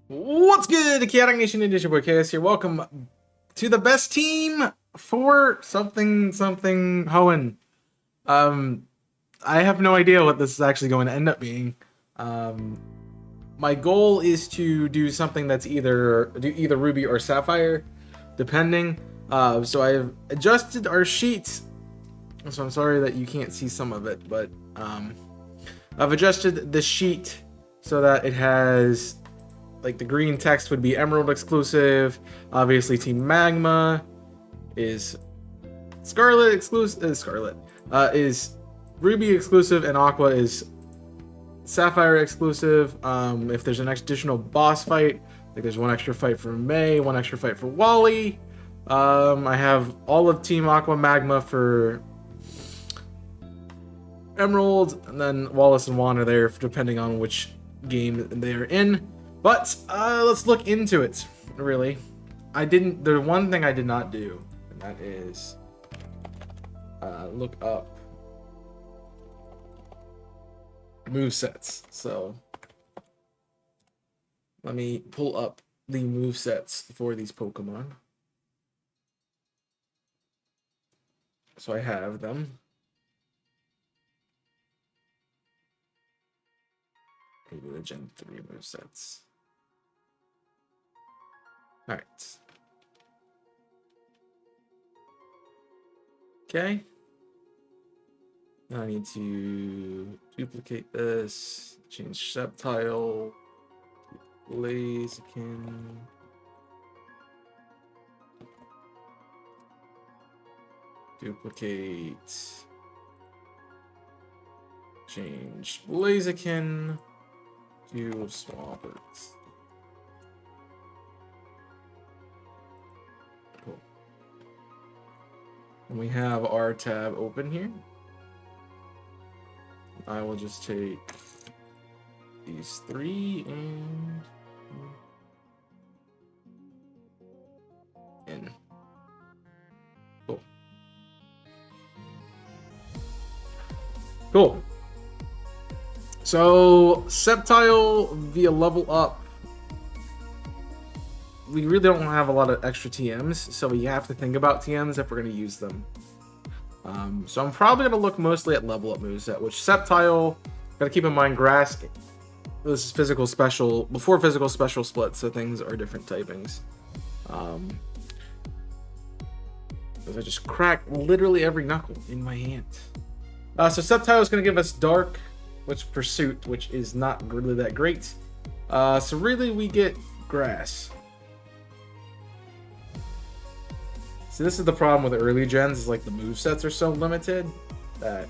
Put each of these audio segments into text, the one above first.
What's good, Chaotic Nation Edition Boy KS here. Welcome to the best team for something Hoenn. I have no idea what this is actually going to end up being. My goal is to do something that's either Ruby or Sapphire, depending. So I've adjusted our sheet. So I'm sorry that you can't see some of it, but I've adjusted the sheet so that it has, like, the green text would be Emerald exclusive. Obviously, Team Magma is Scarlet exclusive. Is Ruby exclusive, and Aqua is Sapphire exclusive. If there's an additional boss fight, like there's one extra fight for May, one extra fight for Wally. I have all of Team Aqua Magma for Emerald, and then Wallace and Juan are there depending on which game they're in. But let's look into it. Really, the one thing I did not do, and that is look up movesets. So let me pull up the movesets for these Pokemon. So I have them. Maybe the Gen 3 movesets. Alright. Okay. Now I need to duplicate this, change Sceptile, Blaziken. Duplicate. Change Blaziken to Swampert. Cool. And we have our tab open here. I will just take these three and in. Cool. Cool. So, Sceptile via level up. We really don't have a lot of extra TMs, so we have to think about TMs if we're going to use them. So I'm probably going to look mostly at level up moveset, which Sceptile, got to keep in mind, Grass, this is physical special, before physical special split, so things are different typings. Because I just cracked literally every knuckle in my hand. So Sceptile is going to give us Dark, which Pursuit, which is not really that great. So really we get Grass. See, this is the problem with the early gens, is like the movesets are so limited that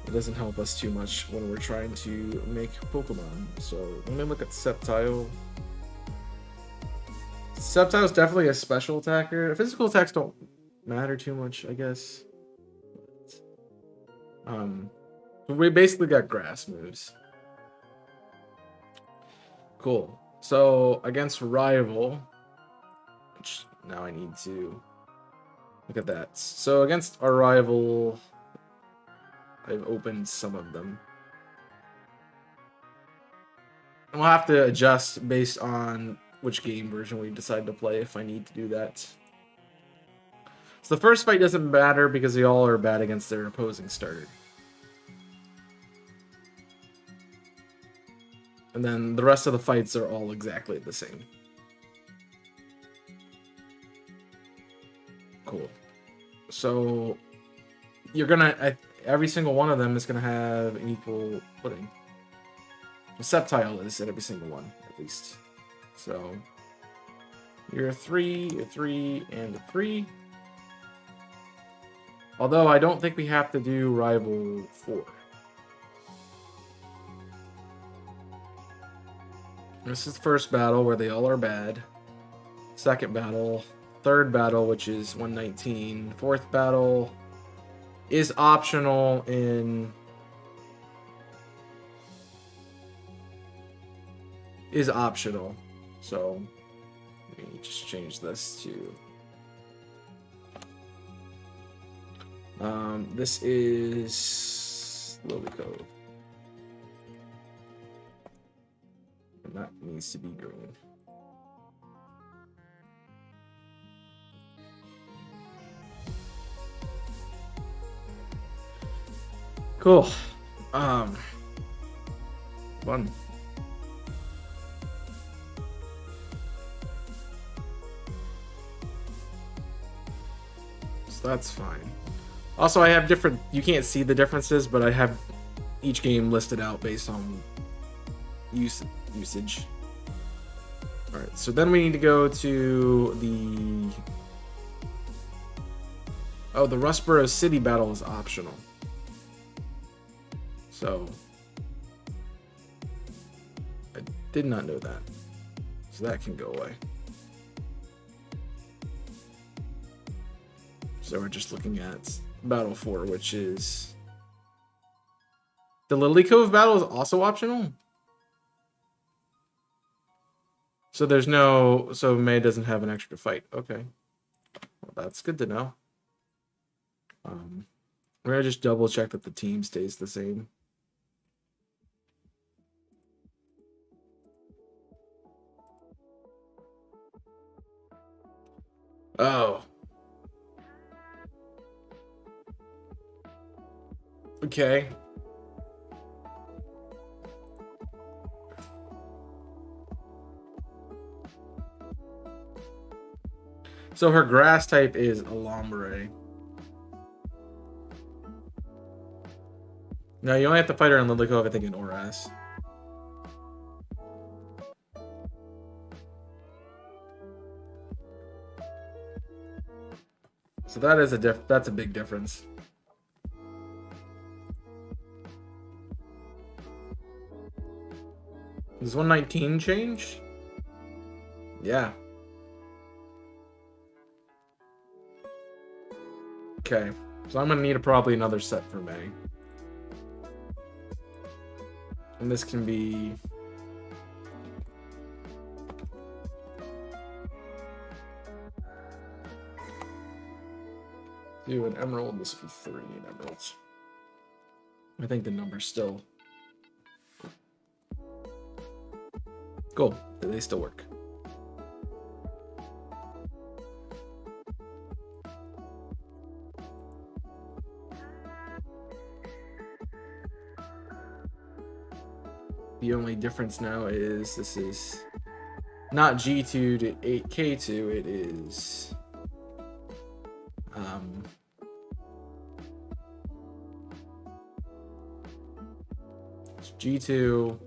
it doesn't help us too much when we're trying to make Pokemon. So let me look at Sceptile. Sceptile is definitely a special attacker. Physical attacks don't matter too much, I guess. We basically got grass moves. Cool. So against Rival, which now I need to look at that. So against our Rival, I've opened some of them. And we'll have to adjust based on which game version we decide to play if I need to do that. So the first fight doesn't matter because they all are bad against their opposing starter. And then the rest of the fights are all exactly the same. Cool. So you're gonna, every single one of them is gonna have an equal footing. The Sceptile is at every single one, at least. So you're a 3, a 3, and a 3. Although I don't think we have to do Rival 4. This is the first battle where they all are bad. Second battle. Third battle, which is 119. Fourth battle is optional in... is optional. So, let me just change this to... this is Lily Cove. that needs to be green. Cool. Fun. So that's fine. Also, I have different, you can't see the differences, but I have each game listed out based on usage. All right, so then we need to go to the, oh, the Rustboro City battle is optional. So I did not know that. So that can go away. So we're just looking at Battle 4, which is... The Lily Cove battle is also optional? So there's no... So May doesn't have an extra fight. Okay. Well, that's good to know. We're going to just double check that the team stays the same. Oh. Okay. So her grass type is Alombre. No, you only have to fight her in Lily Cove, I think, in ORAS. So that is that's a big difference. Does 119 change? Yeah. Okay. So I'm gonna need probably another set for May. And this can be... Do an emerald, this would be 3 emeralds. I think the number's still... Cool, they still work. The only difference now is this is not G2 to 8K2, it is it's G2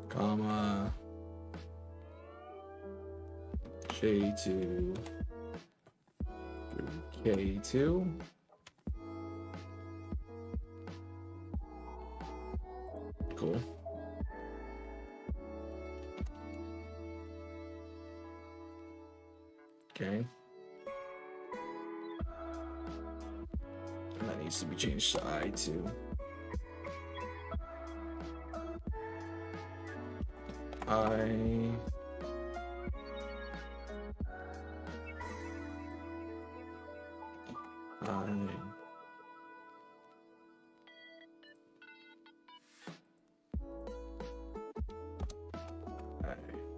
comma J2 K2. Cool. Okay. And that needs to be changed to I2.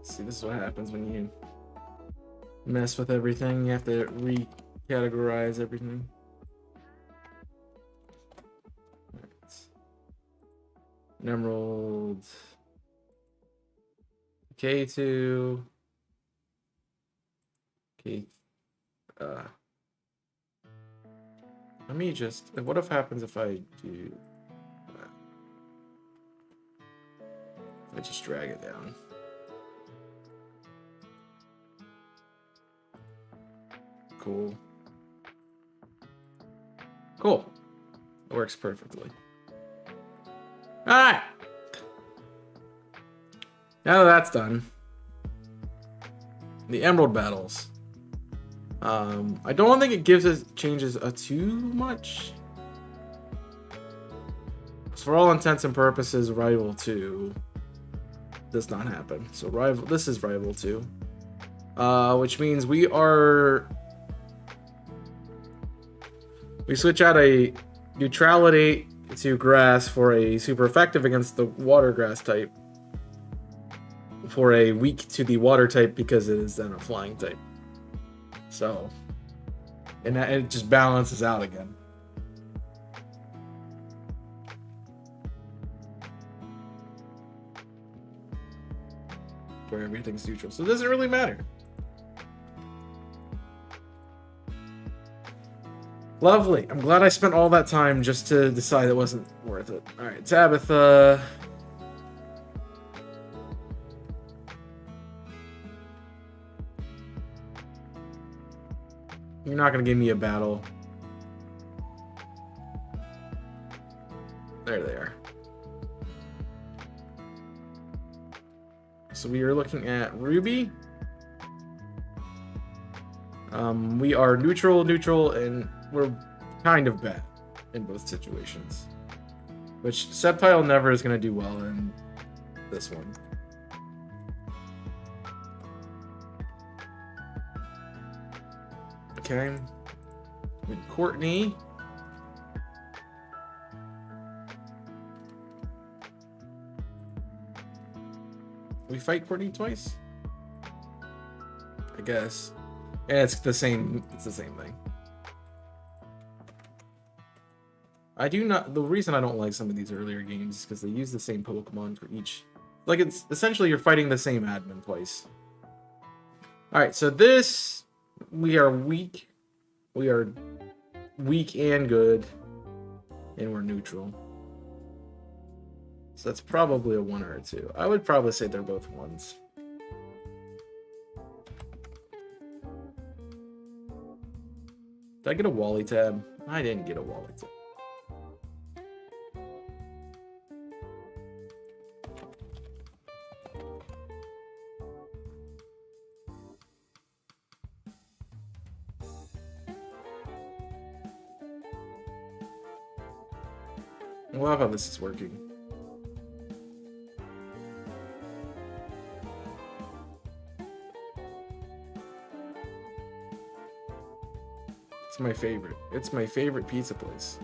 See, this is what happens when you mess with everything. You have to recategorize everything. Right. Emerald. K2. K. Let me just. What if happens if I do? If I just drag it down. Cool. Cool. It works perfectly. Alright. Now that that's done. The Emerald battles. I don't think it changes too much. For all intents and purposes, Rival 2 does not happen. So this is Rival 2. Which means we switch out a neutrality to grass for a super effective against the water grass type. For a weak to the water type because it is then a flying type. So, and it just balances out again. Where everything's neutral. So it doesn't really matter. Lovely. I'm glad I spent all that time just to decide it wasn't worth it. Alright, Tabitha. You're not going to give me a battle. There they are. So we are looking at Ruby. We are neutral, and we're kind of bad in both situations. Which Sceptile never is going to do well in this one. Okay. And Courtney. We fight Courtney twice? I guess. And it's the same thing. The reason I don't like some of these earlier games is because they use the same Pokemon for each. Like, it's essentially you're fighting the same admin twice. Alright, so this, we are weak. We are weak and good. And we're neutral. So that's probably a 1 or a 2. I would probably say they're both 1s. Did I get a Wally tab? I didn't get a Wally tab. I love how this is working. It's my favorite. It's my favorite pizza place.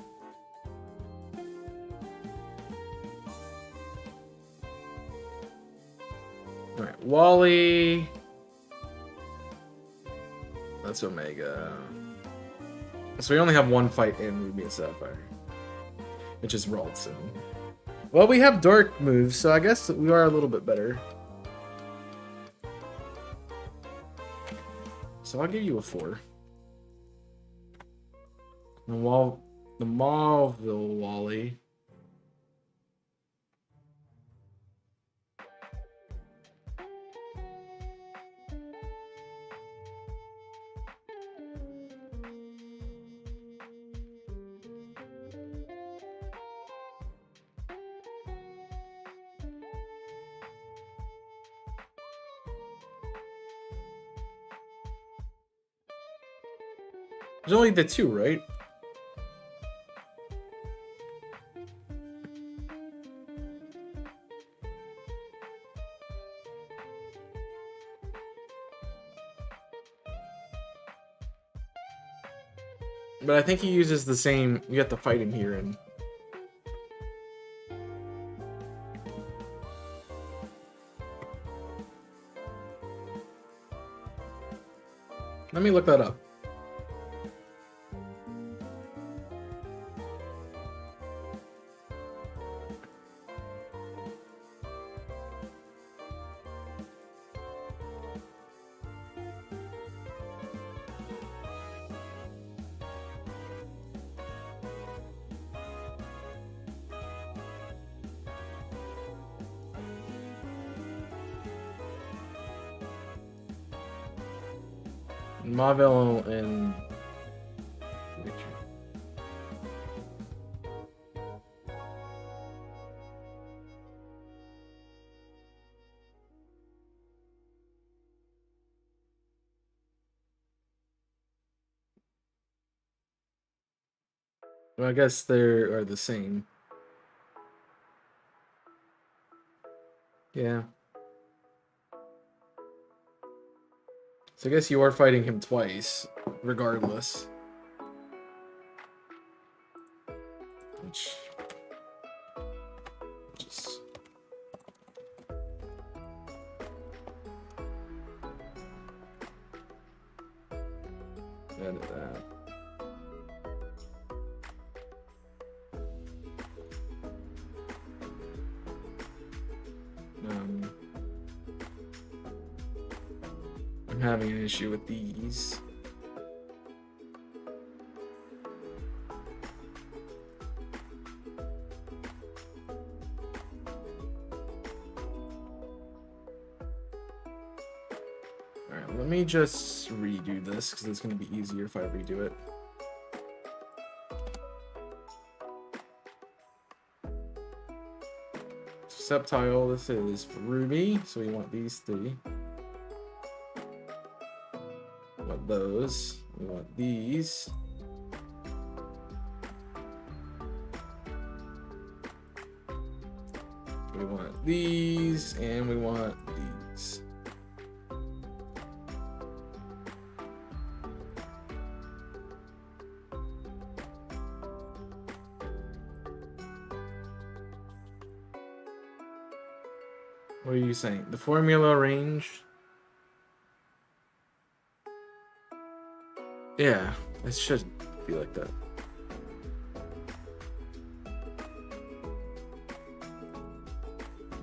Alright, Wally. That's Omega. So we only have one fight in Ruby and Sapphire, which is Ralston. Well, we have dark moves, so I guess we are a little bit better. So I'll give you a 4. The Mauville Wally. There's only the 2, right? But I think he uses the same. You have to fight him here and. Let me look that up. Mauville and well, I guess they are the same. Yeah. So I guess you are fighting him twice, regardless. Which just... edit that. I'm having an issue with these. Alright, let me just redo this because it's going to be easier if I redo it. Subtile, this is for Ruby, so we want these three. We want those. We want these. We want these, and we want these. What are you saying? The formula range? Yeah, it should be like that.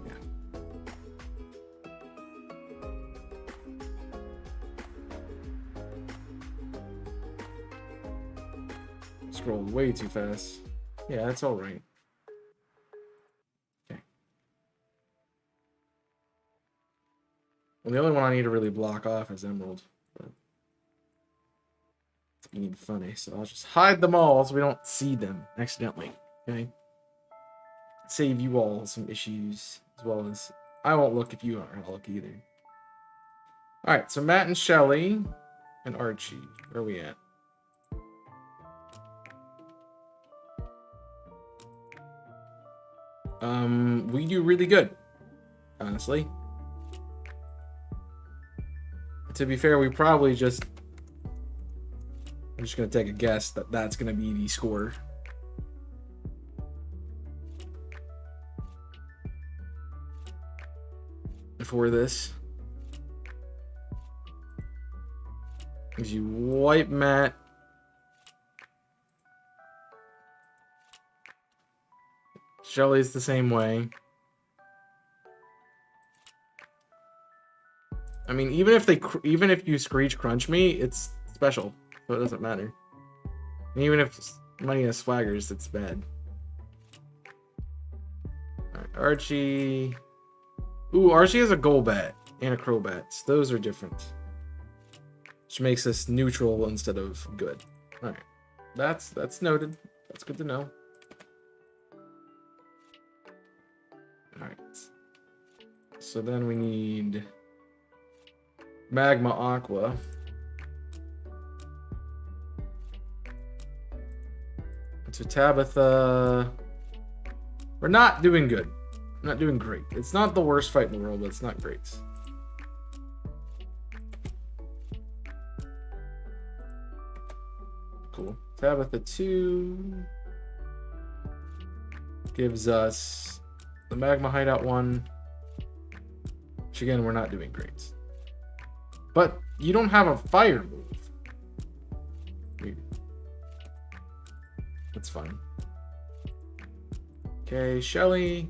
Yeah. Scrolled way too fast. Yeah, that's all right. Well, the only one I need to really block off is Emerald. But it's being funny, so I'll just hide them all so we don't see them accidentally. Okay? Save you all some issues, as well as I won't look if you aren't look either. Alright, so Matt and Shelly and Archie. Where are we at? We do really good, honestly. To be fair, we probably just... I'm just going to take a guess that that's going to be the score. For this. As you wipe Matt. Shelly's the same way. I mean, even if you screech crunch me, it's special, so it doesn't matter. And even if money has swaggers, it's bad. Alright, Archie. Ooh, Archie has a Golbat and a Crobat. So those are different. Which makes us neutral instead of good. Alright. That's noted. That's good to know. Alright. So then we need Magma Aqua. To Tabitha. We're not doing good. Not doing great. It's not the worst fight in the world, but it's not great. Cool. Tabitha 2 gives us the Magma Hideout 1. Which again, we're not doing great. But you don't have a fire move. Weird. That's fine. Okay, Shelly.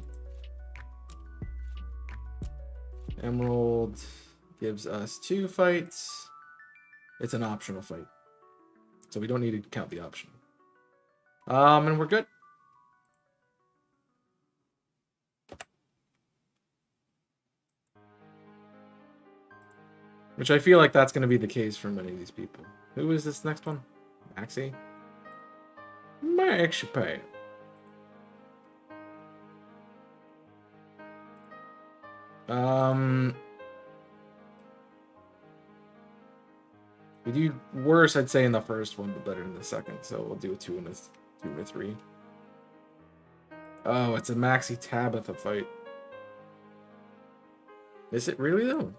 Emerald gives us 2 fights. It's an optional fight. So we don't need to count the option. And we're good. Which I feel like that's going to be the case for many of these people. Who is this next one? Maxie? Maxie Pay. We do worse, I'd say, in the first one, but better in the second. So we'll do a 2 and a 2 and a 3. Oh, it's a Maxie Tabitha fight. Is it really though?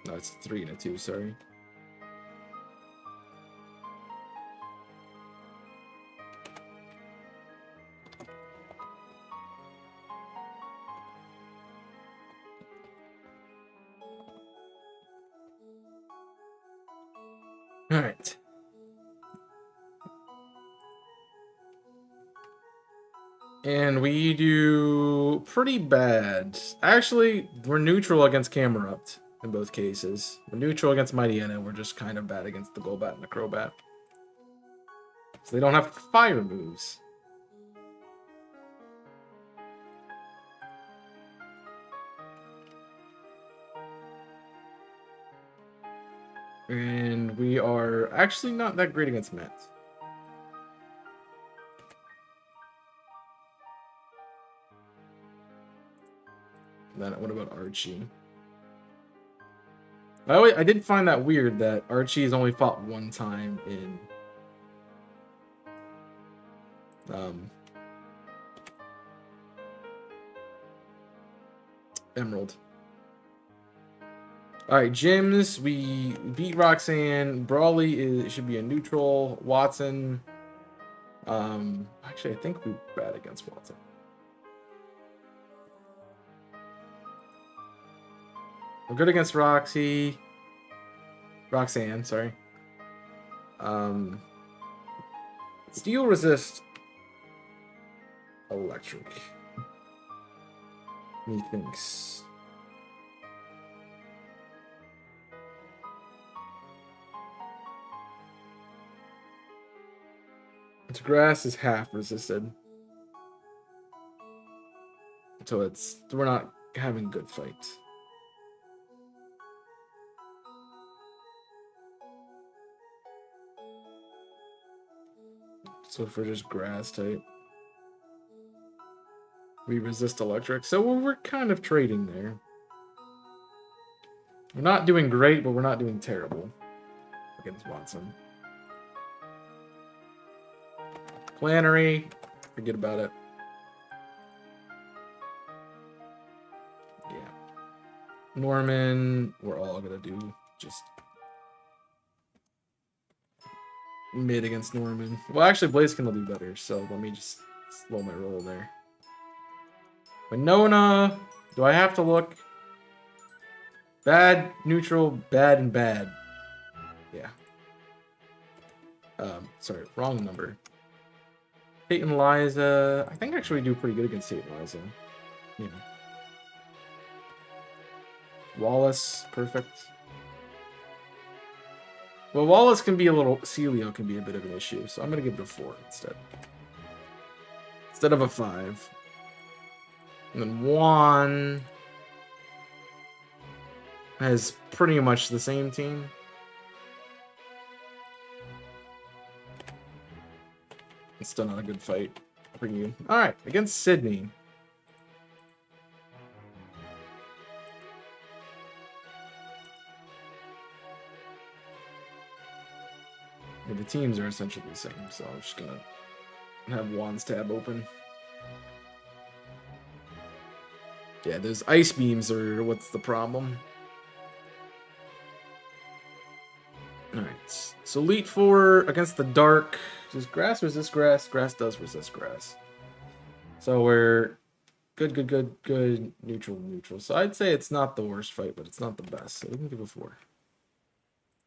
No, it's 3 and a 2, sorry. All right. And we do pretty bad. Actually, we're neutral against Camerupt in both cases. We're neutral against Mightyena. We're just kind of bad against the Golbat and the Crobat. So they don't have fire moves. And we are actually not that great against Mets. Then what about Archie? I did find that weird that Archie has only fought one time in Emerald. Alright, gyms. We beat Roxanne. Brawly should be a neutral. Watson. Actually, I think we're bad against Watson. We're good against Roxanne, sorry. Steel resist electric. Methinks. Its grass is half resisted. So we're not having good fights. So if we're just grass type, we resist electric. So we're kind of trading there. We're not doing great, but we're not doing terrible against Watson. Flannery, forget about it. Yeah. Norman, we're all gonna do just mid against Norman. Well, actually, Blaziken will do better, so let me just slow my roll there. Winona, do I have to look? Bad, neutral, bad, and bad. Yeah. Sorry, wrong number. Tate and Liza. I think actually we do pretty good against Tate and Liza. Yeah. Wallace, perfect. Well, Wallace can be a little... Celio can be a bit of an issue, so I'm going to give it a 4 instead. Instead of a 5. And then Juan has pretty much the same team. It's still not a good fight for you. Alright, against Sydney. Yeah, the teams are essentially the same, so I'm just gonna have Juan's tab open. Yeah, those ice beams are what's the problem. Alright, so Elite Four against the Dark. Does grass resist grass? Grass does resist grass. So we're good, neutral. So I'd say it's not the worst fight, but it's not the best. So we can give a 4.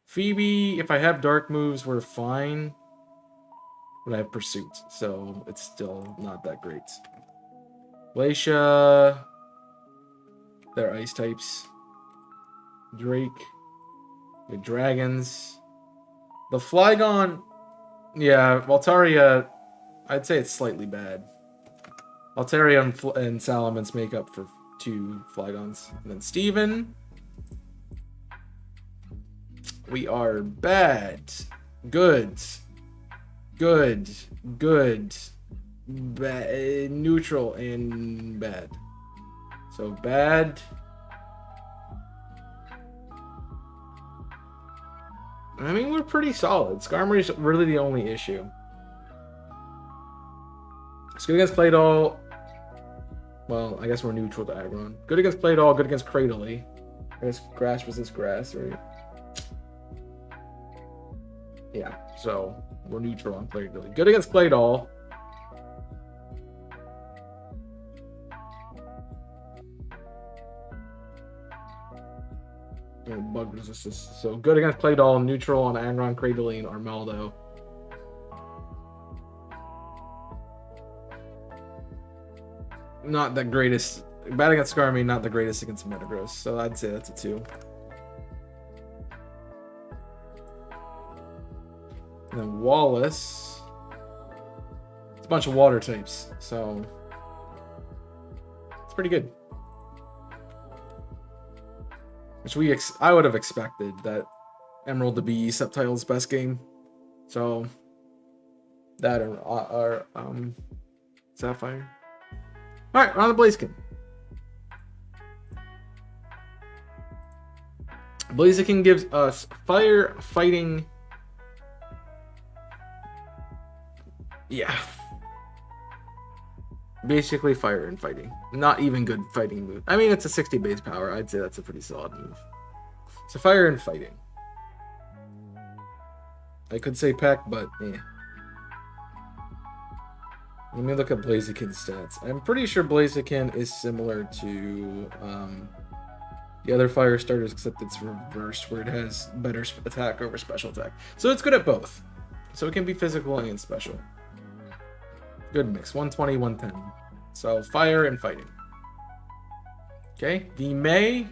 Phoebe, if I have dark moves, we're fine. But I have Pursuit, so it's still not that great. Glacia, they're ice types. Drake, the dragons. The Flygon, yeah, Valtaria, I'd say it's slightly bad. Altaria and Salamence make up for 2 Flygons. And then Steven. We are bad. Good. Bad. Neutral and bad. So bad. I mean, we're pretty solid. Skarmory is really the only issue. It's good against Claydol. Well, I guess we're neutral to Aggron. Good against Claydol, good against Cradily. I guess grass resist grass, right? Yeah, so we're neutral on Claydol. Good against Claydol. Bug resistance. So good against Claydol, neutral on Angron, Cradleine, Armaldo. Not the greatest. Bad against Skarmy, not the greatest against Metagross. So I'd say that's a 2. And then Wallace. It's a bunch of water types, so it's pretty good. Which I would have expected that Emerald to be Sceptile's best game. So that or Sapphire. All right, on the Blaziken. Blaziken gives us fire, fighting. Yeah. Basically fire and fighting. Not even good fighting move. I mean, it's a 60 base power. I'd say that's a pretty solid move. So fire and fighting. I could say Peck, but eh. Let me look at Blaziken's stats. I'm pretty sure Blaziken is similar to the other fire starters, except it's reversed, where it has better attack over special attack. So it's good at both. So it can be physical and special. Good mix. 120, 110. So fire and fighting. Okay, the May.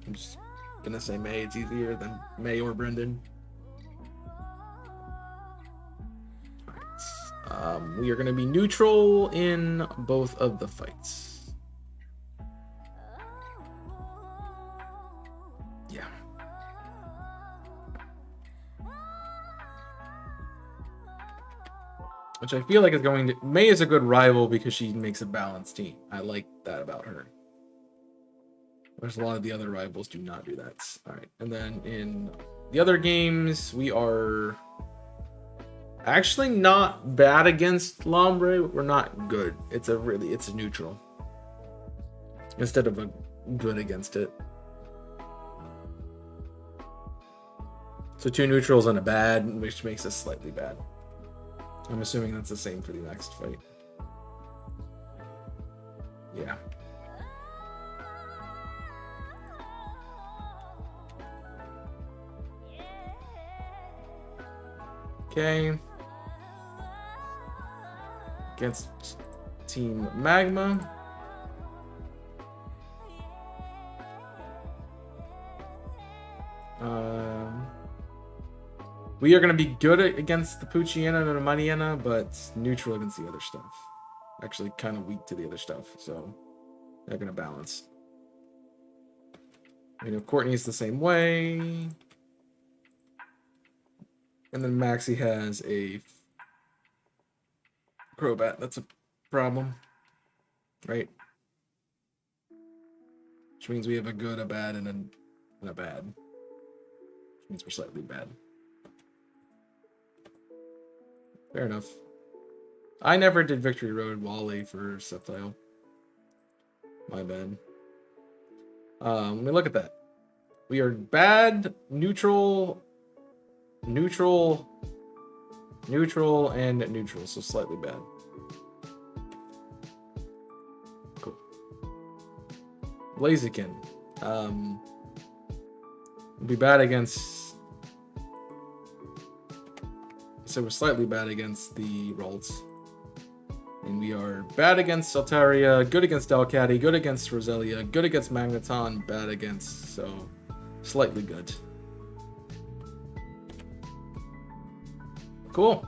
I'm just gonna say May. It's easier than May or Brendan. Alright. We are gonna be neutral in both of the fights. Yeah. Which I feel like is going to... May is a good rival because she makes a balanced team. I like that about her. There's a lot of the other rivals do not do that. Alright, and then in the other games, we are actually not bad against Lombre. We're not good. It's a neutral. Instead of a good against it. So 2 neutrals and a bad, which makes us slightly bad. I'm assuming that's the same for the next fight. Yeah. Okay. Against Team Magma. We are going to be good against the Poochyena and the Mariana, but neutral against the other stuff. Actually, kind of weak to the other stuff, so they're going to balance. You know, Courtney's the same way. And then Maxie has a Crobat. That's a problem, right? Which means we have a good, a bad, and a bad. Which means we're slightly bad. Fair enough. I never did Victory Road Wally for Sceptile. My bad. Let me look at that. We are bad, neutral, neutral, neutral, and neutral, so slightly bad. Cool. Blaziken. We'll be bad against... So we're slightly bad against the Ralts. And we are bad against Saltaria, good against Delcatty, good against Roselia, good against Magneton, bad against, so slightly good. Cool.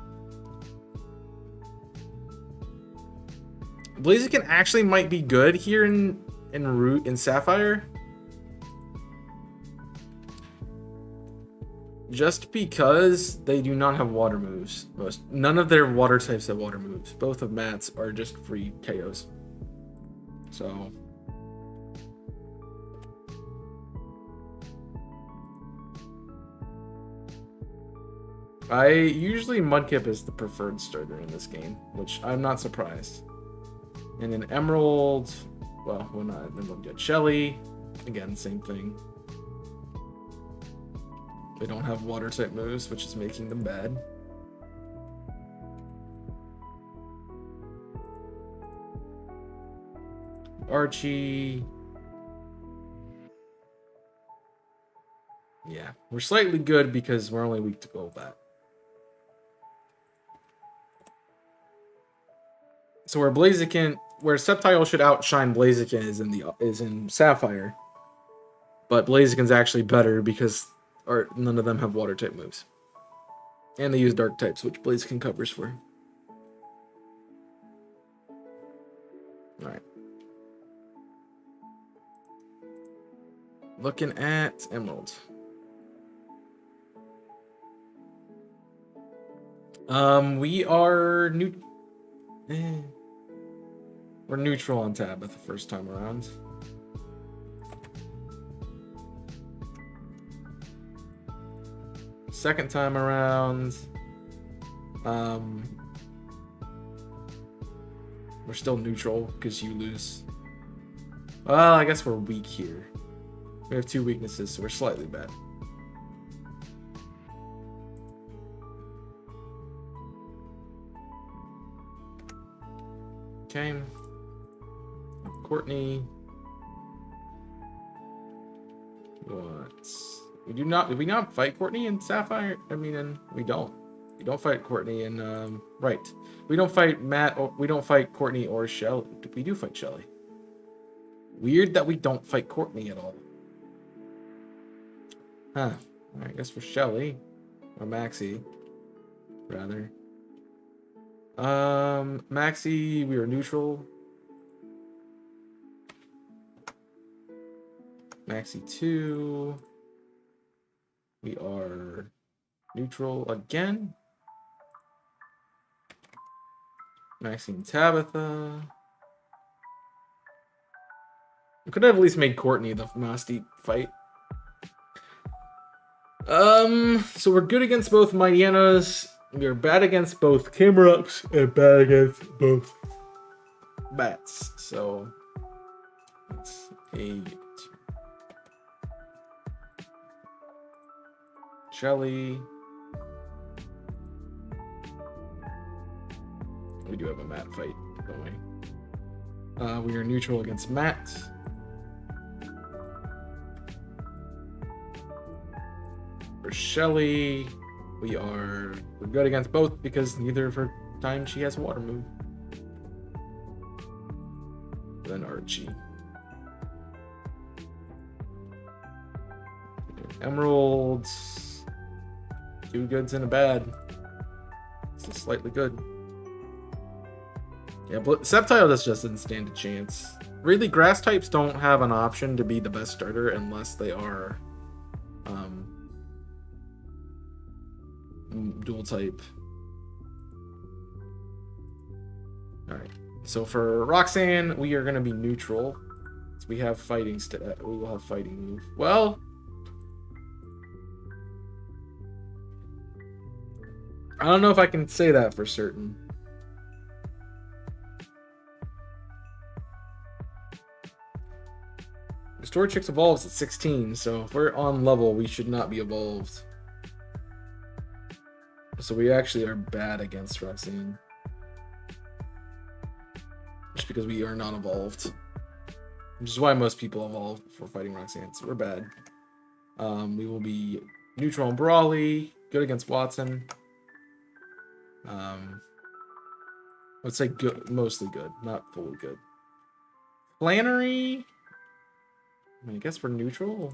Blaziken actually might be good here in Sapphire. Just because they do not have water moves. None of their water types have water moves. Both of Matt's are just free KOs. So... usually Mudkip is the preferred starter in this game, which I'm not surprised. And in Emerald, Well, we're not. Then we'll get Shelly. Again, same thing. They don't have water type moves, which is making them bad. Archie. Yeah, we're slightly good because we're only weak to Golbat. So where Blaziken, where Sceptile should outshine Blaziken is in Sapphire. But Blaziken's actually better because none of them have water type moves. And they use dark types, which Blaziken covers for. Alright. Looking at Emerald. We are we're neutral on Tabitha the first time around. Second time around, we're still neutral because you lose. Well, I guess we're weak here. We have 2 weaknesses, so we're slightly bad. Okay. Courtney. What? Did we not fight Courtney in Sapphire? I mean, we don't. We don't fight Courtney in, right. We don't fight Matt, or we don't fight Courtney or Shelly. We do fight Shelly. Weird that we don't fight Courtney at all. Huh. I guess for Shelly. Or Maxie. Rather. Maxie, we are neutral. Maxie 2. We are neutral again. Maxie and Tabitha. We could have at least made Courtney the nasty fight. So we're good against both Myenas. We are bad against both Camerups and bad against both Bats. So it's a Shelly. We do have a Matt fight, don't we? We are neutral against Matt. For Shelly, we're good against both because neither of her times she has a water move. Then Archie. Emeralds. 2 goods and a bad. This is slightly good. Yeah, but Sceptile just doesn't stand a chance. Really, grass types don't have an option to be the best starter unless they are dual type. Alright, so for Roxanne, we are going to be neutral. So we have fighting we will have fighting move. Well, I don't know if I can say that for certain. Storchix evolves at 16, so if we're on level, we should not be evolved. So we actually are bad against Roxanne. Just because we are not evolved. Which is why most people evolve before fighting Roxanne, so we're bad. We will be neutral on Brawly, good against Watson. Let's say good, mostly good, not fully good. Flannery, I mean, I guess we're neutral.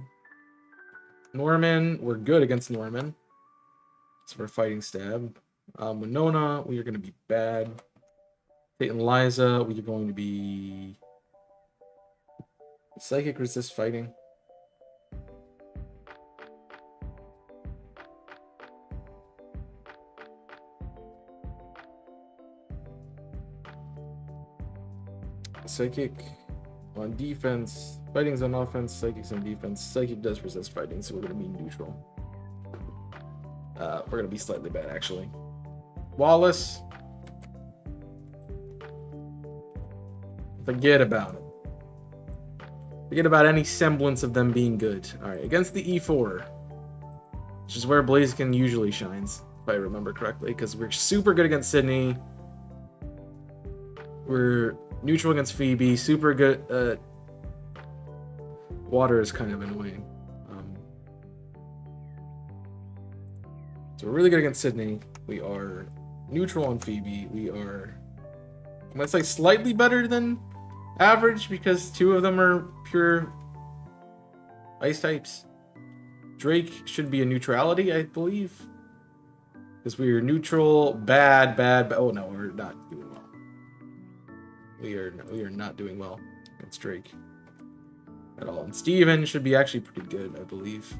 Norman, we're good against Norman. So we're fighting stab. Winona, we are going to be bad. Tate and Liza, we are going to be psychic resist fighting. Psychic on defense, fighting's on offense, psychic's on defense. Psychic does resist fighting, so we're going to be neutral. We're going to be slightly bad, actually. Wallace. Forget about it. Forget about any semblance of them being good. Alright, against the E4. Which is where Blaziken usually shines, if I remember correctly, because we're super good against Sydney. We're neutral against Phoebe, super good. Water is kind of annoying. So we're really good against Sydney. We are neutral on Phoebe. We are, I'm gonna say, slightly better than average because 2 of them are pure ice types. Drake should be a neutrality, I believe. Because we are neutral, bad. Oh no, we're not doing well. We are not doing well against Drake at all. And Steven should be actually pretty good, I believe.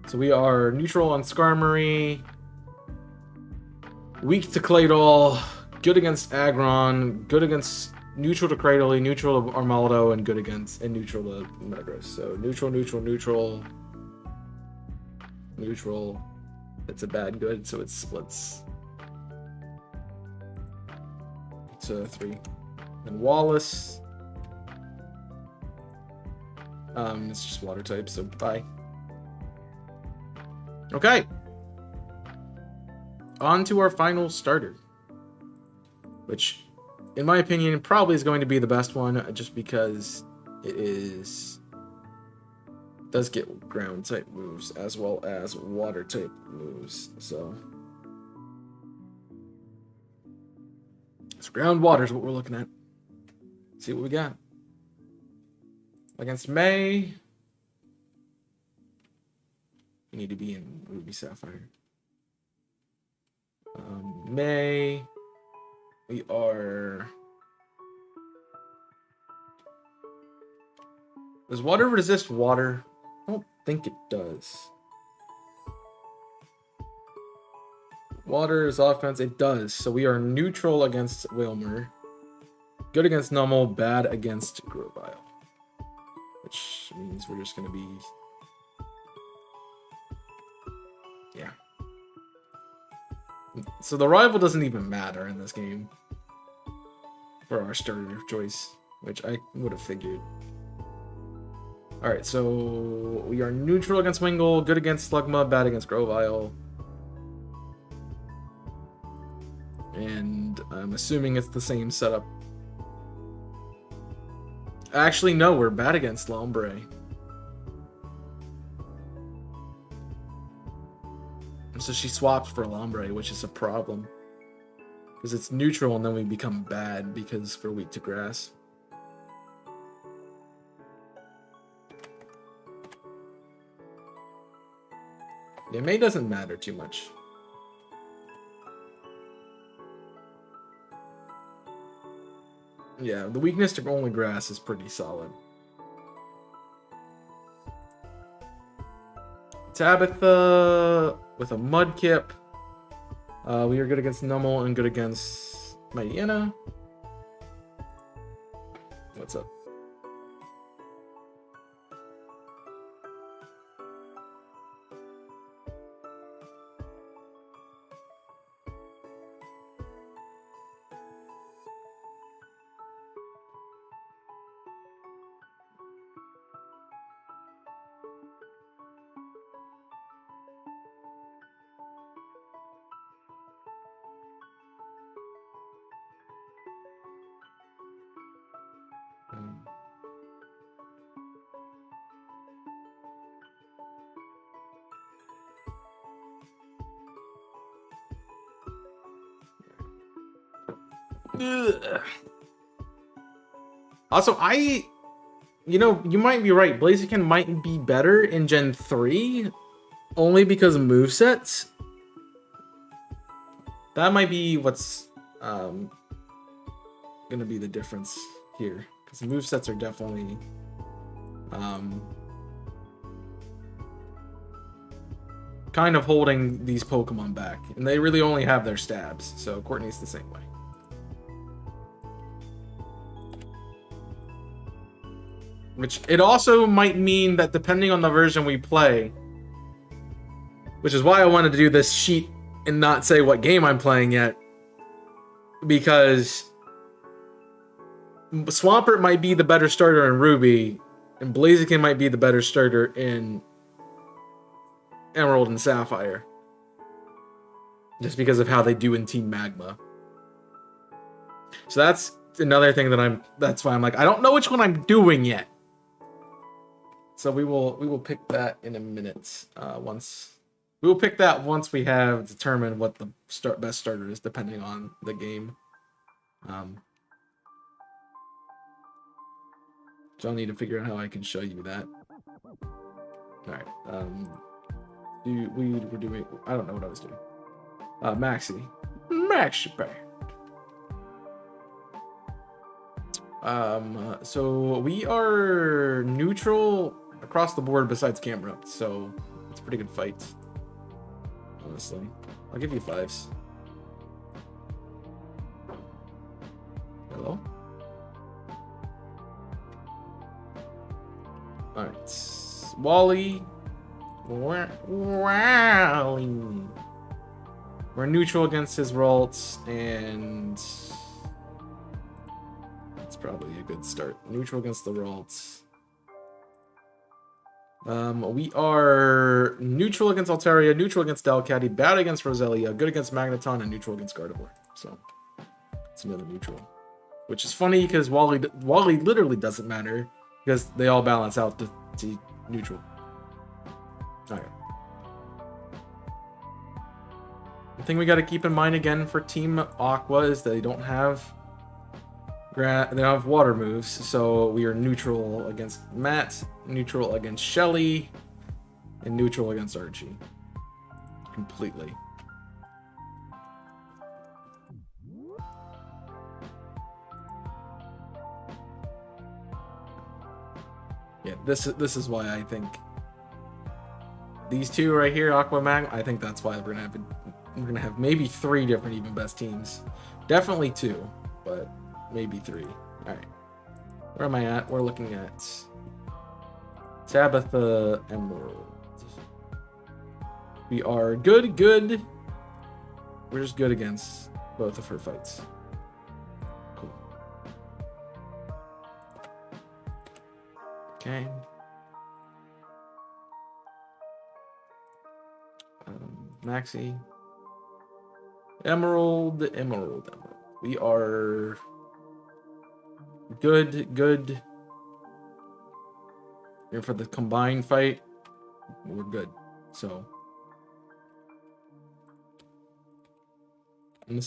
So we are neutral on Skarmory, weak to Claydol, good against Aggron, good against neutral to Cradily, neutral to Armaldo, and good against and neutral to Metagross. So neutral. It's a bad good, so it splits to 3. And Wallace, it's just water type, so bye. Okay. On to our final starter, which, in my opinion, probably is going to be the best one, just because it does get ground type moves as well as water type moves. So ground water is what we're looking at. Let's see what we got against May. You need to be in Ruby Sapphire. May. We are. Does water resist water? I don't think it does. Water is offense. It does. So we are neutral against Wilmer. Good against Nummel. Bad against Grovyle. Which means we're just going to be... Yeah. So the rival doesn't even matter in this game. For our starter choice. Which I would have figured. Alright, so we are neutral against Wingull, good against Slugma, bad against Grovyle. And I'm assuming it's the same setup. Actually, no, we're bad against Lombre. So she swaps for Lombre, which is a problem. Because it's neutral and then we become bad because we're weak to grass. Yeah, May doesn't matter too much. Yeah, the weakness to only grass is pretty solid. Tabitha with a Mudkip. We are good against Nummel and good against Mightyena. What's up? Ugh. Also, you know, you might be right. Blaziken might be better in Gen 3 only because of movesets. That might be what's gonna be the difference here. Because movesets are definitely kind of holding these Pokemon back. And they really only have their stabs. So Courtney's the same way. Which it also might mean that depending on the version we play, which is why I wanted to do this sheet and not say what game I'm playing yet, because Swampert might be the better starter in Ruby, And Blaziken might be the better starter in Emerald and Sapphire. Just because of how they do in Team Magma. So that's another thing that that's why I'm like, I don't know which one I'm doing yet. So we will pick that in a minute. We will pick that once we have determined what the best starter is, depending on the game. So I'll need to figure out how I can show you that. All right. We're doing. I don't know what I was doing. Maxi Band. So we are neutral across the board besides camera. So it's a pretty good fight. Honestly, I'll give you 5s. Hello. All right, Wally. We're neutral against his Ralts, and it's probably a good start. Neutral against the Ralts. We are neutral against Altaria, neutral against Delcatty, bad against Roselia, good against Magneton, and neutral against Gardevoir. So it's another neutral. Which is funny because Wally literally doesn't matter because they all balance out to neutral. Alright. The thing we got to keep in mind again for Team Aqua is that they don't have water moves, so we are neutral against Matt, neutral against Shelly, and neutral against Archie. Completely. Yeah, this is why I think these two right here, Aqua Mag, I think that's why we're gonna have maybe 3 different even best teams. Definitely 2, but maybe 3. Alright. Where am I at? We're looking at Tabitha Emerald. We are good. We're just good against both of her fights. Cool. Okay. Maxi. Emerald. We are good. Here for the combined fight, we're good. So, and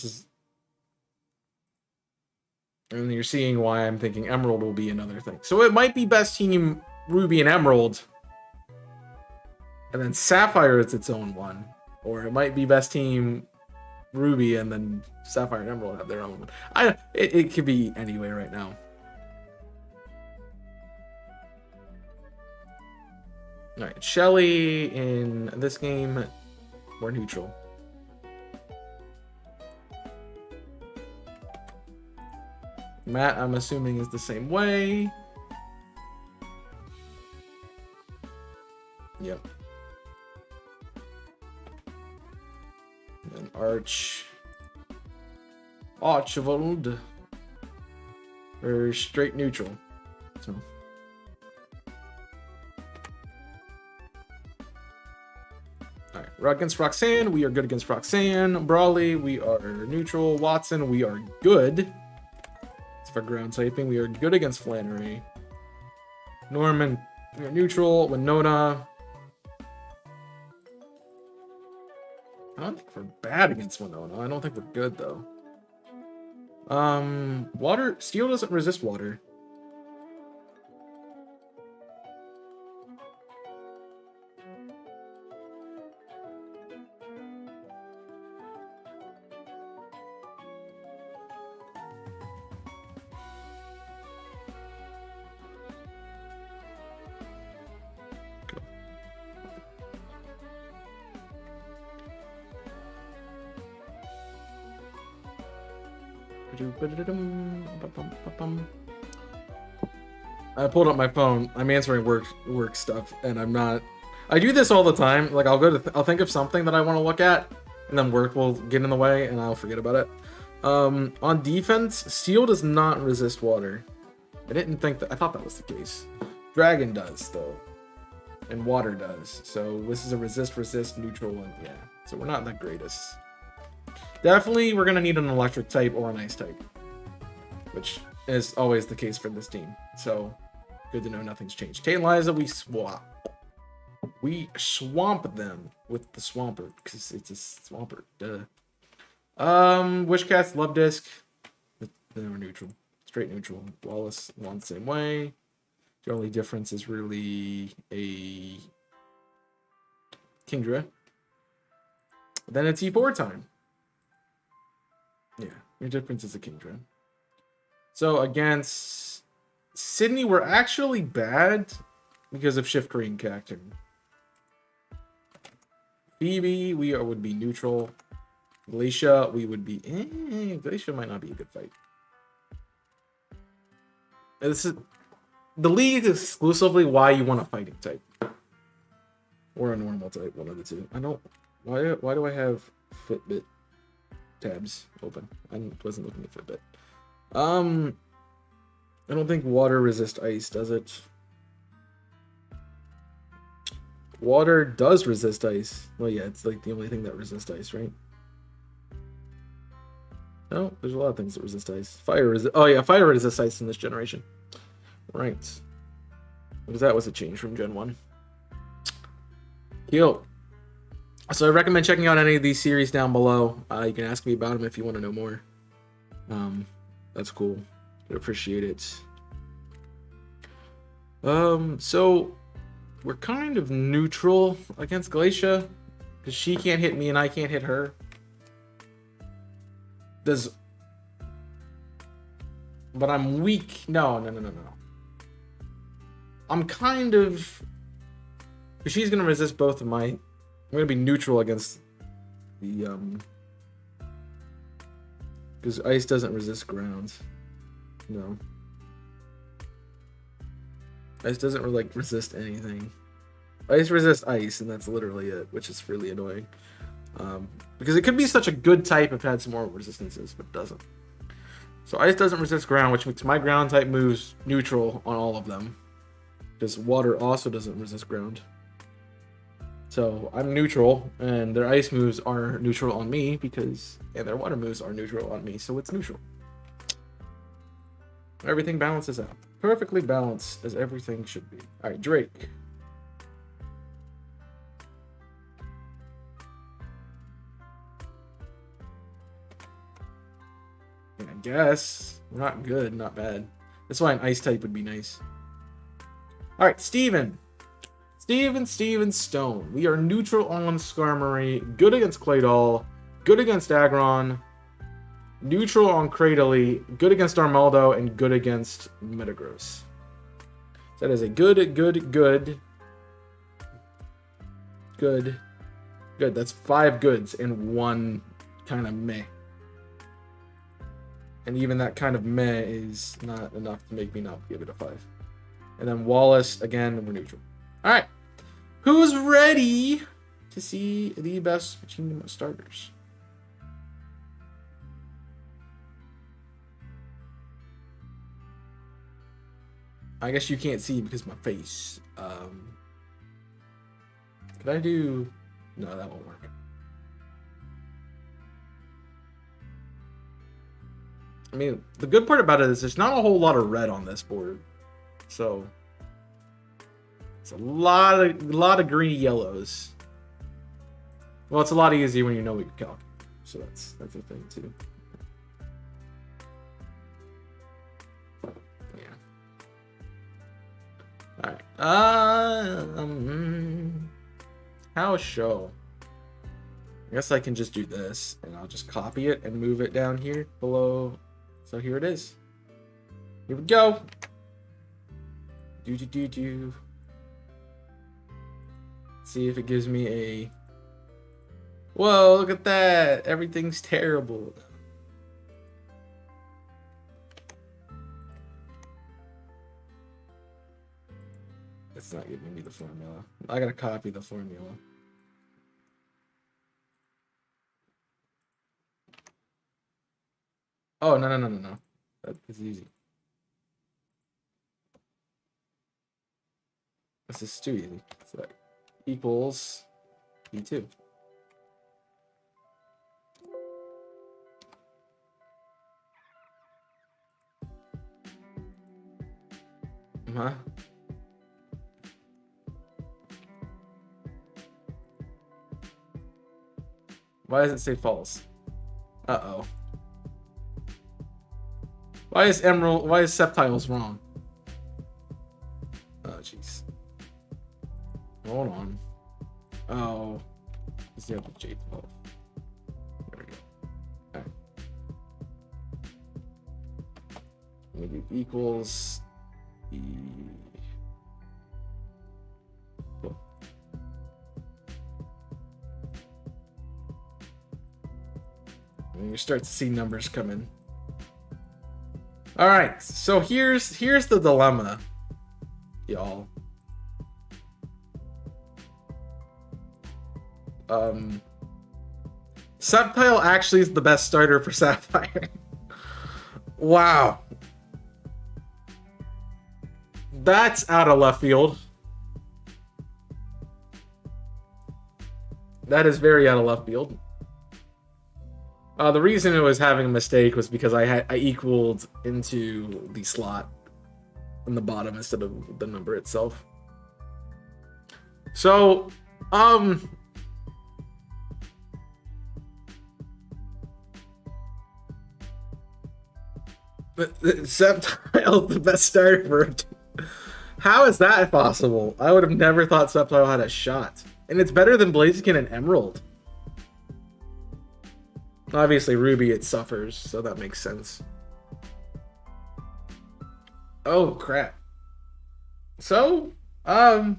and you're seeing why I'm thinking Emerald will be another thing. So it might be best team Ruby and Emerald, and then Sapphire is its own one, or it might be best team Ruby and then Sapphire and Emerald have their own one. It could be anyway right now. Alright, Shelly in this game, we're neutral. Matt, I'm assuming, is the same way. Yep. And Archibald. We're straight neutral. So. Alright, we're against Roxanne. We are good against Roxanne. Brawley, we are neutral. Watson, we are good. It's for ground typing. We are good against Flannery. Norman, we are neutral. Winona. I don't think we're bad against Winona. I don't think we're good though. Water. Steel doesn't resist water. I pulled up my phone. I'm answering work stuff, and I'm not. I do this all the time. Like I'll think of something that I want to look at, and then work will get in the way, and I'll forget about it. On defense, Steel does not resist water. I didn't think that. I thought that was the case. Dragon does, though. And water does. So this is a resist, neutral, and yeah. So we're not the greatest. Definitely, we're going to need an electric type or an ice type. Which is always the case for this team. So, good to know nothing's changed. Tantalizer, we swap. We swamp them with the Swampert. Because it's a Swampert. Duh. Wishcast, Love Disc. They were neutral. Straight neutral. Wallace, along the same way. The only difference is really a Kingdra. Then it's E4 time. Yeah, your difference is a Kingdra. So against Sydney, we're actually bad because of Shift Green Cacturn. Phoebe, we would be neutral. Glacia, we would be... Glacia might not be a good fight. This is... The league is exclusively why you want a fighting type. Or a normal type, one of the two. I don't... Why do I have Fitbit tabs open? I wasn't looking at Fitbit. I don't think water resist ice, does it? Water does resist ice. Well, yeah, it's like the only thing that resists ice, right? No, there's a lot of things that resist ice. Fire resist. Oh yeah, fire resists ice in this generation. Right. Because that was a change from Gen 1. Cool. So I recommend checking out any of these series down below. You can ask me about them if you want to know more. That's cool. I appreciate it. So we're kind of neutral against Glacia because she can't hit me and I can't hit her. But I'm weak. No. I'm kind of... She's going to resist both of my... I'm going to be neutral against the... Because ice doesn't resist ground. No. Ice doesn't really, like, resist anything. Ice resists ice, and that's literally it, which is really annoying. Because it could be such a good type if it had some more resistances, but it doesn't. So ice doesn't resist ground, which makes my ground type moves neutral on all of them. Because water also doesn't resist ground. So I'm neutral, and their ice moves are neutral on me, and their water moves are neutral on me, so it's neutral. Everything balances out. Perfectly balanced as everything should be. Alright, Drake. I guess. Not good, not bad. That's why an ice type would be nice. Alright, Steven. Steven Stone. We are neutral on Skarmory, good against Claydol, good against Aggron, neutral on Cradily, good against Armaldo, and good against Metagross. So that is a good. That's 5 goods and 1 kind of meh. And even that kind of meh is not enough to make me not give it a 5. And then Wallace, again, we're neutral. Alright. Who's ready to see the best team starters? I guess you can't see because my face. Could I do... No, that won't work. I mean, the good part about it is there's not a whole lot of red on this board. So... It's a lot of greeny yellows. Well, it's a lot easier when you know what you're calculating. So that's a thing too. Yeah. All right. How show? I guess I can just do this, and I'll just copy it and move it down here below. So here it is. Here we go. Do. See if it gives me a... Whoa, look at that! Everything's terrible. It's not giving me the formula. I gotta copy the formula. Oh, no. That is easy. This is too easy. So that equals E2. Huh? Why does it say false? Uh-oh. Why is Sceptiles wrong? Oh, jeez. Hold on. Oh. Let's see the J12. There we go. Alright. Let me do equals E. Cool. And you start to see numbers come in. All right, so here's the dilemma, y'all. Sceptile actually is the best starter for Sapphire. Wow. That's out of left field. That is very out of left field. The reason it was having a mistake was because I equaled into the slot in the bottom instead of the number itself. So, Sceptile the best starter for it. How is that possible? I would have never thought Sceptile had a shot. And it's better than Blaziken and Emerald. Obviously, Ruby, it suffers, so that makes sense. Oh, crap. So, and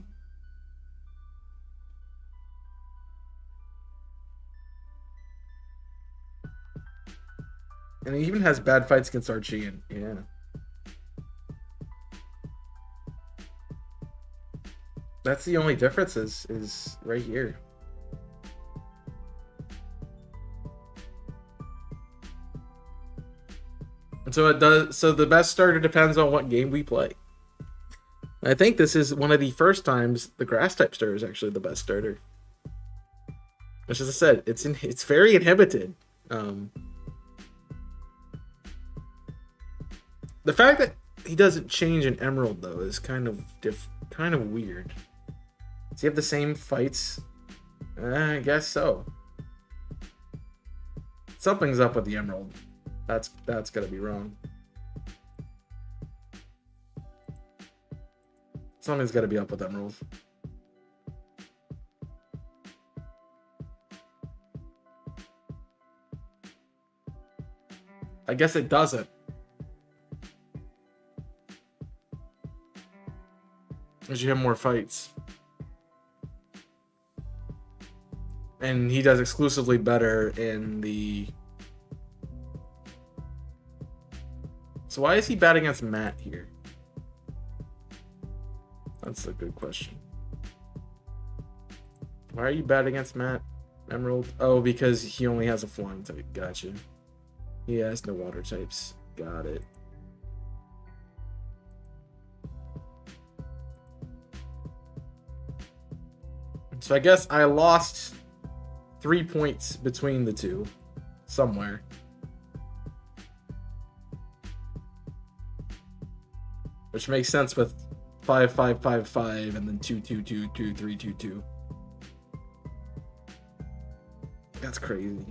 he even has bad fights against Archie, and yeah. That's the only difference is right here. And so it does. So the best starter depends on what game we play. I think this is one of the first times the grass type starter is actually the best starter. Which, as I said, it's very inhibited. The fact that he doesn't change in Emerald though is kind of weird. Does he have the same fights? I guess so. Something's up with the Emerald. That's gotta be wrong. Something's gotta be up with Emerald. I guess it doesn't. Because you have more fights. And he does exclusively better in the... So why is he bad against Matt here? That's a good question. Why are you bad against Matt, Emerald? Oh, because he only has a flying type. Gotcha. He has no water types. Got it. So I guess I lost 3 points between the two somewhere. Which makes sense with 5, 5, 5, 5, and then 2, 2, 2, 2, 3, 2, 2. That's crazy.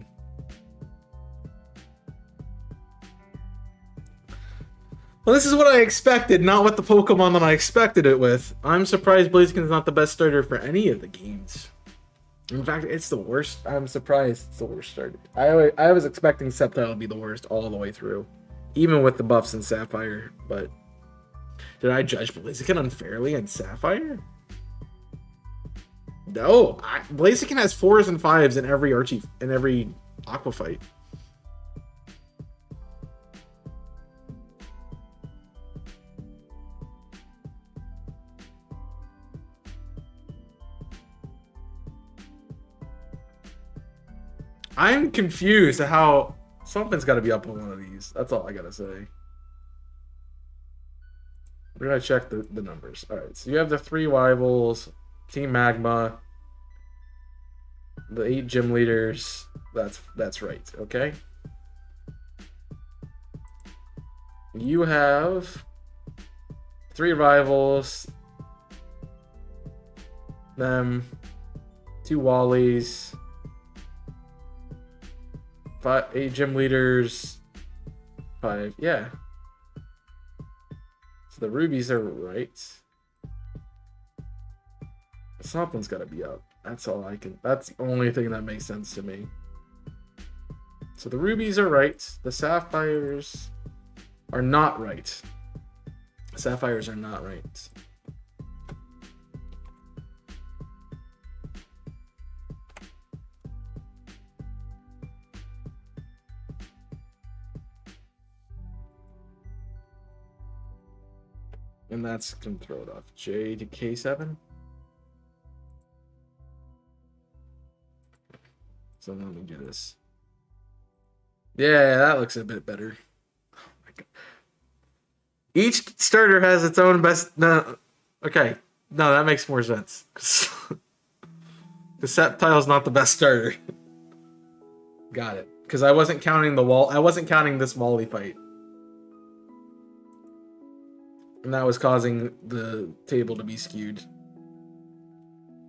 Well, this is what I expected, not what the Pokemon that I expected it with. I'm surprised Blaziken is not the best starter for any of the games. In fact, it's the worst. I'm surprised it's the worst starter. I was expecting Sceptile to be the worst all the way through, even with the buffs in Sapphire, but... Did I judge Blaziken unfairly in Sapphire? No, Blaziken has 4s and 5s in every Aqua fight. I'm confused at how something's got to be up on one of these. That's all I gotta say. We're gonna check the numbers. All right, so you have the 3 rivals, Team Magma, the 8 gym leaders. That's right. Okay. You have 3 rivals, them, 2 Wallies, 8 gym leaders, 5. Yeah. So the rubies are right. Something's got to be up. That's all I can. That's the only thing that makes sense to me. So the rubies are right. The sapphires are not right. Sapphires are not right. And that's gonna throw it off. J to K7. So let me do this. Yeah, that looks a bit better. Oh my God. Each starter has its own best. No, okay, no, that makes more sense. The Sceptile's not the best starter. Got it. Because I wasn't counting the wall. I wasn't counting this Wally fight. And that was causing the table to be skewed.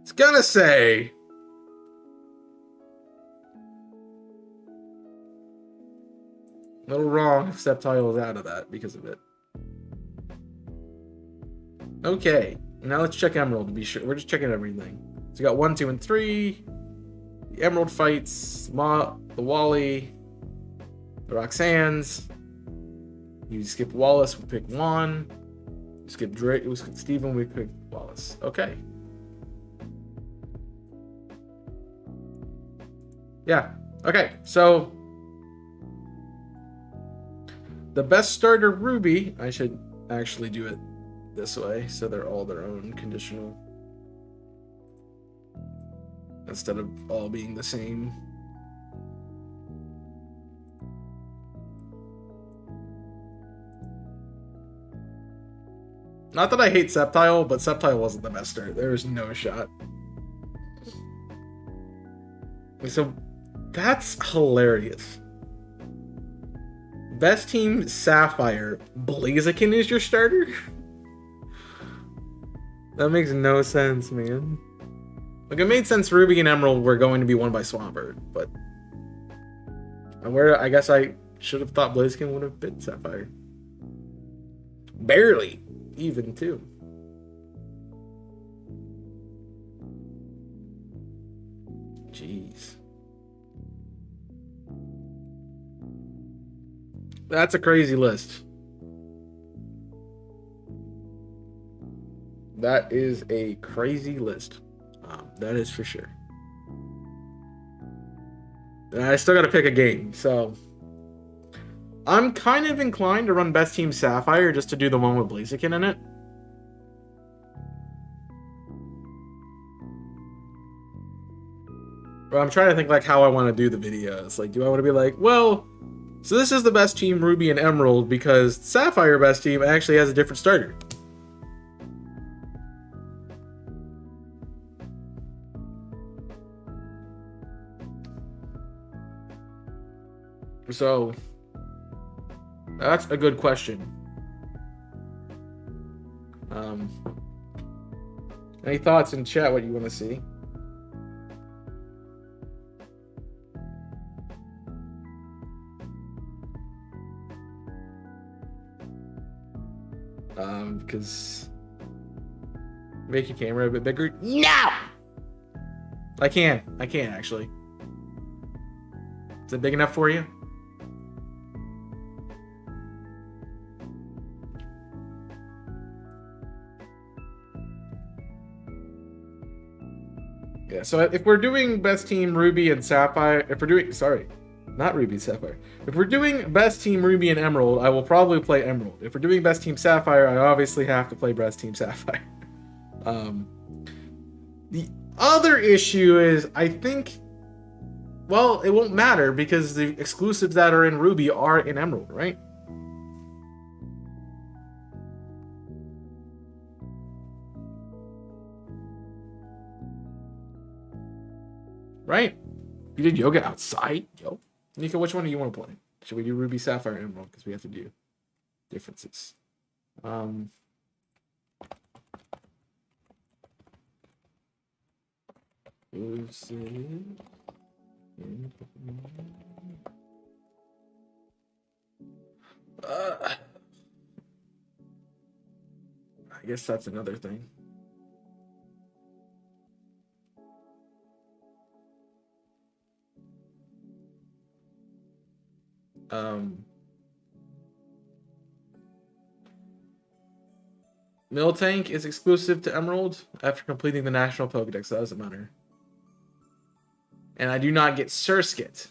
It's gonna say. A little wrong if Sceptile is out of that because of it. Okay. Now let's check Emerald to be sure. We're just checking everything. So we got 1, 2, and 3. The Emerald fights. The Wally. The Roxanne's. You skip Wallace, we pick Juan. Skip Drake, it was Steven, we picked Wallace. Okay. Yeah. Okay, so the best starter Ruby, I should actually do it this way, so they're all their own conditional. Instead of all being the same. Not that I hate Sceptile, but Sceptile wasn't the best start. There was no shot. So, that's hilarious. Best team Sapphire, Blaziken is your starter? That makes no sense, man. Like, it made sense Ruby and Emerald were going to be won by Swampert, but... I guess I should have thought Blaziken would have been Sapphire. Barely. Even too. Jeez. That's a crazy list. That is a crazy list. That is for sure. And I still got to pick a game, so... I'm kind of inclined to run Best Team Sapphire just to do the one with Blaziken in it. But I'm trying to think like how I want to do the videos. Like, do I want to be like, well, so this is the best team Ruby and Emerald because Sapphire best team actually has a different starter. So... that's a good question. Any thoughts in chat what you want to see? Because make your camera a bit bigger. No! I can actually. Is it big enough for you? Yeah, so if we're doing best team Ruby and Sapphire, if we're doing, sorry, not Ruby and Sapphire. If we're doing best team Ruby and Emerald, I will probably play Emerald. If we're doing best team Sapphire, I obviously have to play best team Sapphire. The other issue is, I think, well, it won't matter because the exclusives that are in Ruby are in Emerald, right? Right? You did yoga outside? Yo. Nico, which one do you want to play? Should we do Ruby, Sapphire, Emerald? Because we have to do differences. I guess that's another thing. Miltank is exclusive to Emerald after completing the National Pokedex. That doesn't matter. And I do not get Surskit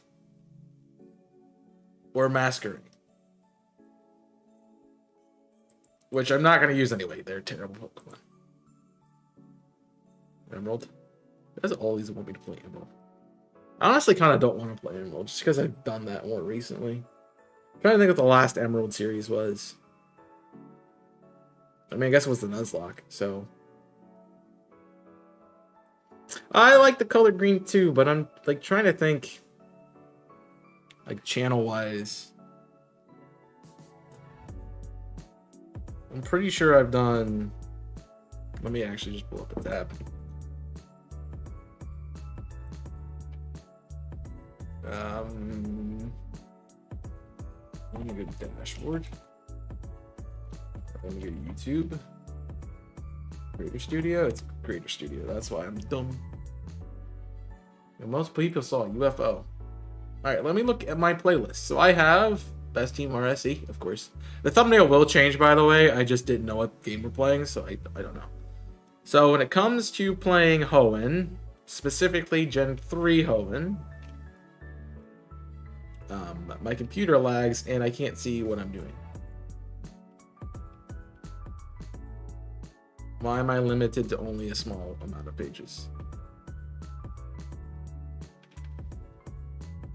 or Masquerade, which I'm not going to use anyway. They're terrible Pokemon. Emerald. That's all these want me to play Emerald. I honestly kind of don't want to play Emerald just because I've done that more recently. I'm trying to think what the last Emerald series was. I mean, I guess it was the Nuzlocke, so. I like the color green too, but I'm like trying to think like channel-wise. I'm pretty sure I've done. Let me actually just pull up a tab. Let me go to dashboard. Let me go to YouTube. Creator Studio. It's Creator Studio. That's why I'm dumb. And most people saw UFO. All right, let me look at my playlist. So I have Best Team RSE, of course. The thumbnail will change, by the way. I just didn't know what game we're playing, so I don't know. So when it comes to playing Hoenn, specifically Gen 3 Hoenn, my computer lags and I can't see what I'm doing. Why am I limited to only a small amount of pages?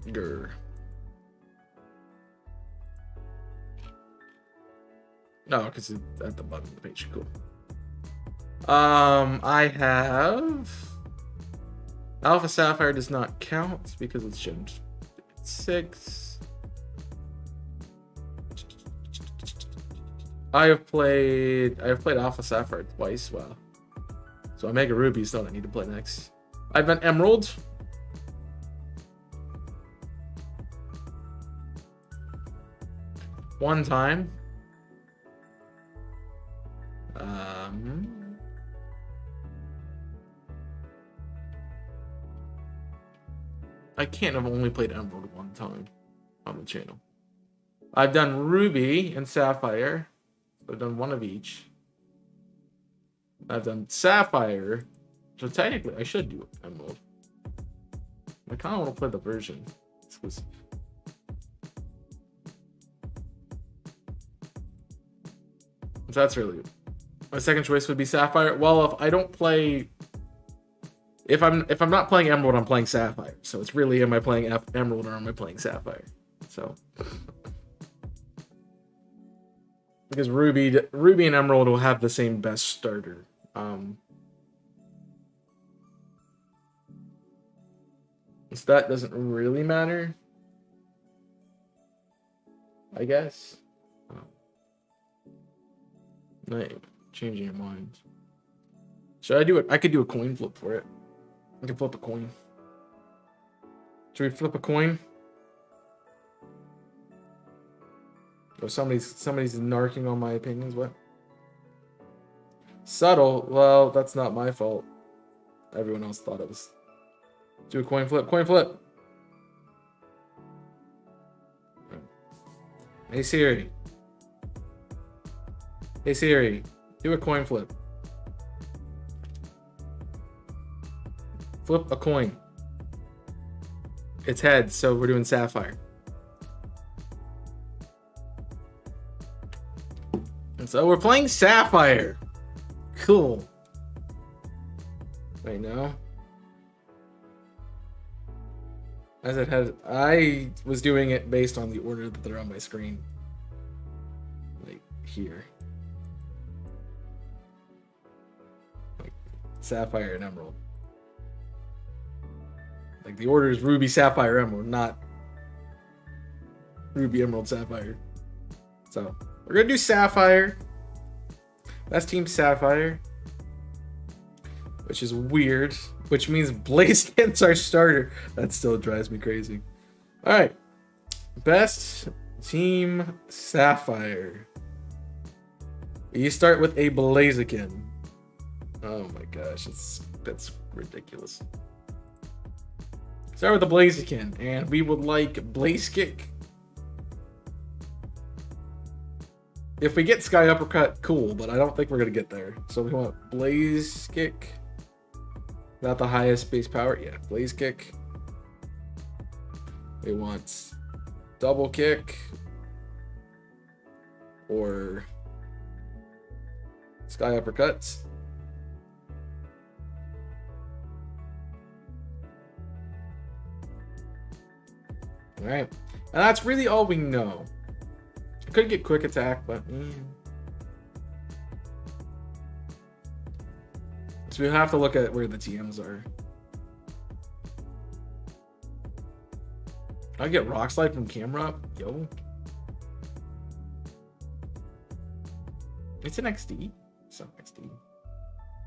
Grr. No, because it's at the bottom of the page. Cool. I have Alpha Sapphire does not count because it's Gen 6. I have played Alpha Sapphire twice. Wow. So Omega Ruby is the one I need to play next. I've been Emerald. One time. I can't have only played Emerald one time on the channel. I've done Ruby and Sapphire. I've done one of each. I've done Sapphire. So technically, I should do Emerald. I kind of want to play the version exclusive. So that's really good. My second choice would be Sapphire. Well, if I don't play, if I'm not playing Emerald, I'm playing Sapphire. So it's really, am I playing Emerald or am I playing Sapphire? So because Ruby and Emerald will have the same best starter. So that doesn't really matter, I guess. Changing your mind. Should I do it? I could do a coin flip for it. I can flip a coin. Should we flip a coin? Or somebody's narking on my opinions. What? Subtle. Well, that's not my fault. Everyone else thought it was. Do a coin flip. Coin flip. Hey Siri. Hey Siri. Do a coin flip. Flip a coin. It's heads, so we're doing Sapphire. And so we're playing Sapphire. Cool. Right now. As it had, I was doing it based on the order that they're on my screen. Like here. Like Sapphire and Emerald. Like the order is Ruby, Sapphire, Emerald, not Ruby, Emerald, Sapphire. So we're gonna do Sapphire. That's Team Sapphire, which is weird. Which means Blaziken's our starter. That still drives me crazy. All right, best Team Sapphire. You start with a Blaziken. Oh my gosh, that's ridiculous. Start with the Blaziken, and we would like Blaze Kick. If we get Sky Uppercut, cool, but I don't think we're gonna get there. So we want Blaze Kick. Not the highest base power, yeah. Blaze Kick. We want Double Kick or Sky Uppercuts. All right, and that's really all we know. I could get Quick Attack, but so we have to look at where the TMs are. I get Rock Slide from camera up, yo. It's an XD. It's not XD.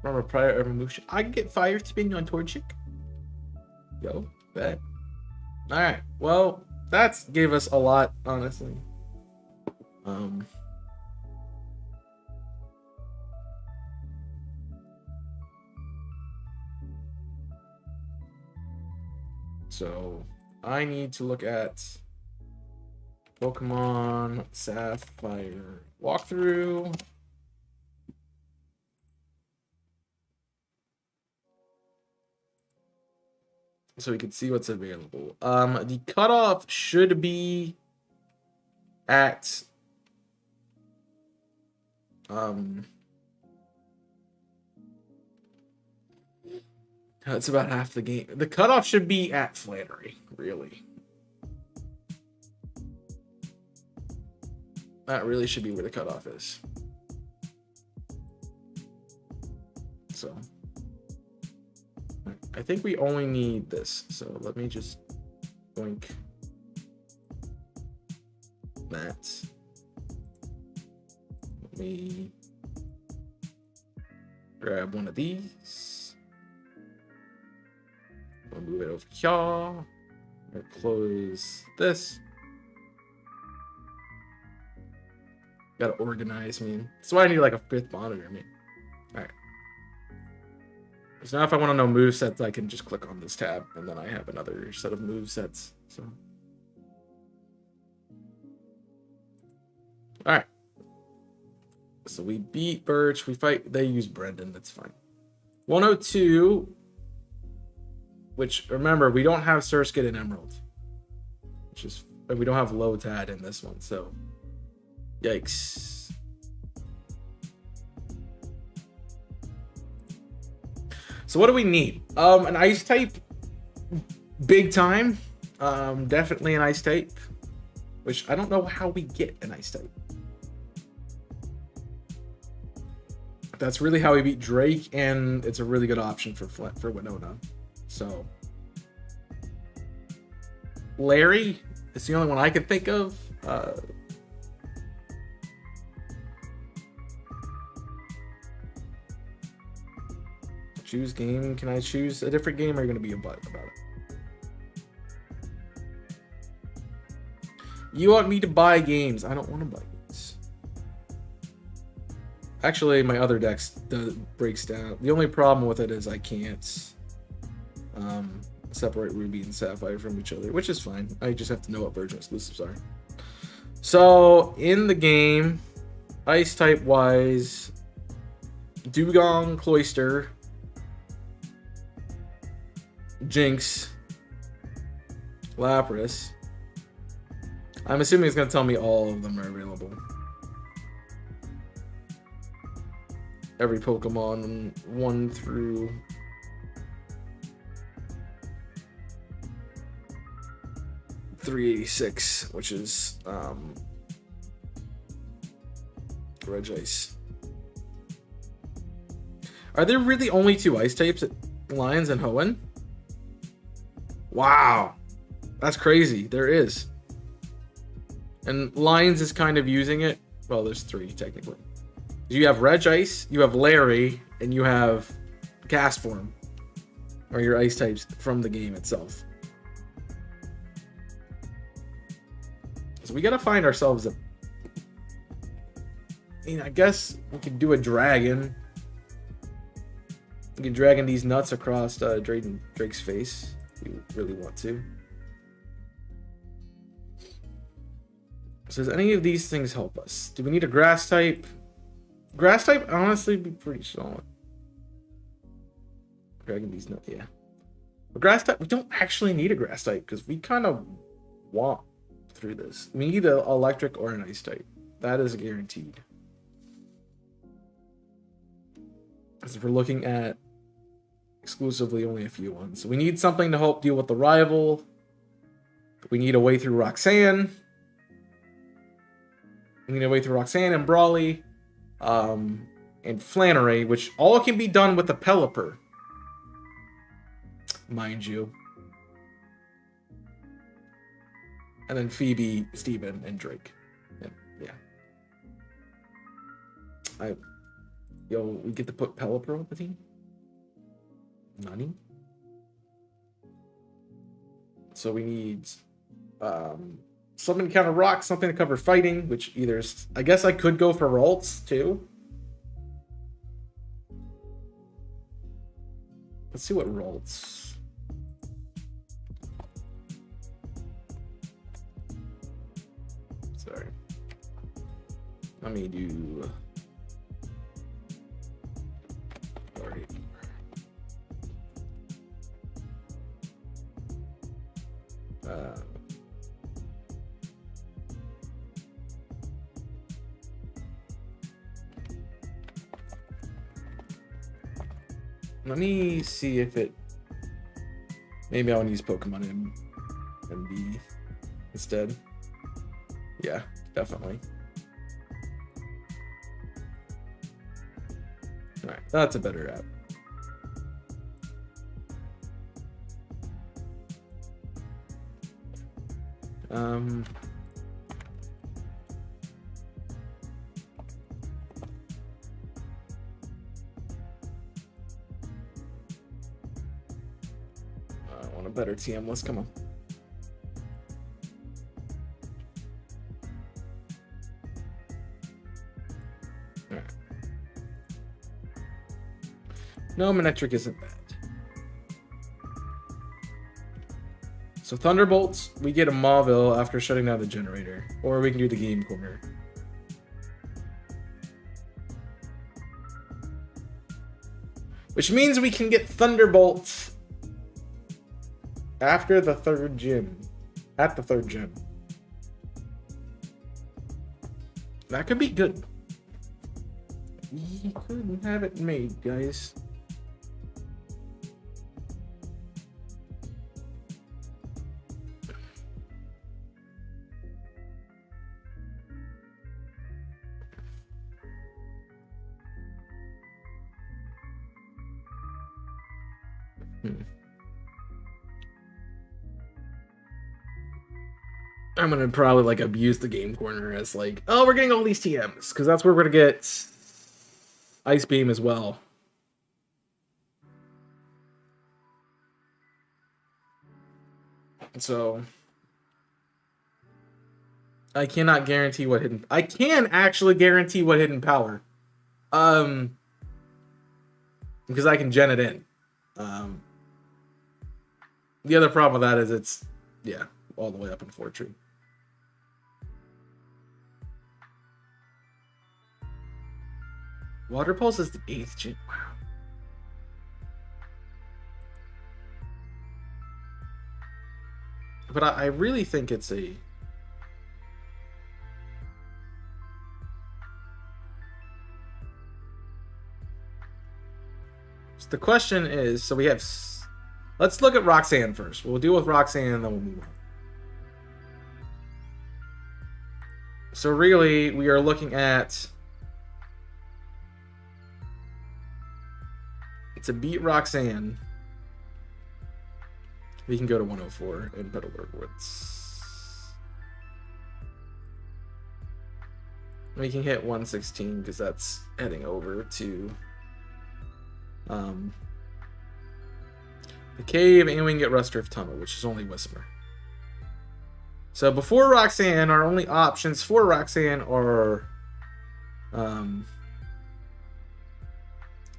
From a prior evolution. I can get Fire Spin on Torchic. Yo, bet. Alright, well, that's gave us a lot, honestly. So I need to look at Pokemon Sapphire walkthrough. So we can see what's available. The cutoff should be at it's about half the game. The cutoff should be at Flannery, really. That really should be where the cutoff is. So I think we only need this. So let me just blink that. Let me grab one of these. I'll move it over here. I'll close this. Gotta organize me. That's why I need like a 5th monitor, man. Alright. So now if I want to know movesets, I can just click on this tab and then I have another set of movesets. So alright. So we beat Birch, we fight, they use Brendan, that's fine. 102, which remember, we don't have Surskit and Emerald. Which is, we don't have Lotad in this one, so yikes. So what do we need? An ice type, big time. Definitely an ice type, which I don't know how we get an ice type. That's really how we beat Drake, and it's a really good option for Winona. So Larry is the only one I can think of. Choose game. Can I choose a different game, or are you going to be a butt about it? You want me to buy games? I don't want to buy games. Actually, my other decks breaks down. The only problem with it is I can't separate Ruby and Sapphire from each other, which is fine. I just have to know what version exclusives are. So in the game, ice type wise, Dugong, Cloyster, Jinx, Lapras. I'm assuming it's going to tell me all of them are available. Every Pokemon 1 through 386, which is Regice. Are there really only 2 ice types at Lions and Hoenn? Wow. That's crazy. There is. And Lions is kind of using it. Well, there's 3 technically. You have Regice, you have Larry, and you have Gas Form. Or your ice types from the game itself. So we gotta find ourselves a... I mean, I guess we could do a dragon. We can dragon these nuts across Drake's face if we really want to. So does any of these things help us? Do we need a grass type? Grass type, honestly, be pretty solid. Dragon these nuts, yeah. A grass type, we don't actually need a grass type because we kind of want through this. We need an electric or an ice type. That is guaranteed. Because we're looking at exclusively only a few ones. So we need something to help deal with the rival. We need a way through Roxanne. We need a way through Roxanne and Brawly. And Flannery, which all can be done with the Pelipper. Mind you. And then Phoebe, Steven, and Drake. Yeah. We get to put Pelipper on the team? Nani? So we need something to counter rock, something to cover fighting, which either is, I guess I could go for Ralts too. Let's see what Ralts. Sorry. Let me do. Let me see if it... Maybe I want to use Pokemon and B instead. Yeah, definitely. Alright, that's a better app. I want a better TM list, come on. Alright. No, Manectric isn't bad. So Thunderbolts, we get a Mauville after shutting down the generator. Or we can do the game corner. Which means we can get Thunderbolts after the 3rd gym. At the 3rd gym. That could be good. We could have it made, guys. I'm gonna probably like abuse the game corner as like, oh, we're getting all these TMs because that's where we're gonna get Ice Beam as well. So I cannot guarantee what hidden. I can actually guarantee what hidden power, because I can gen it in. The other problem with that is it's all the way up in Fortree. Water Pulse is the 8th gen. Wow. But I really think it's a... So the question is, so we have... Let's look at Roxanne first. We'll deal with Roxanne and then we'll move on. So really, we are looking at... To beat Roxanne, We can go to 104 in Petalburg Woods. We can hit 116 because that's heading over to the cave, and we can get Rustdrift Tunnel, which is only Whisper. So before Roxanne, our only options for Roxanne are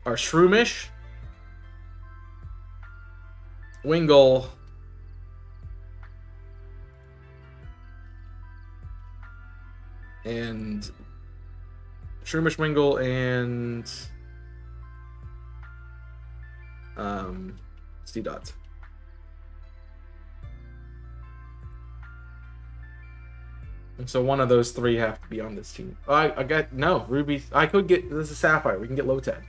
Shroomish, Wingull, and Shroomish, Wingull, and C-Dot. And so one of those three have to be on this team. I got no Ruby. I could get this is Sapphire. We can get Lotad.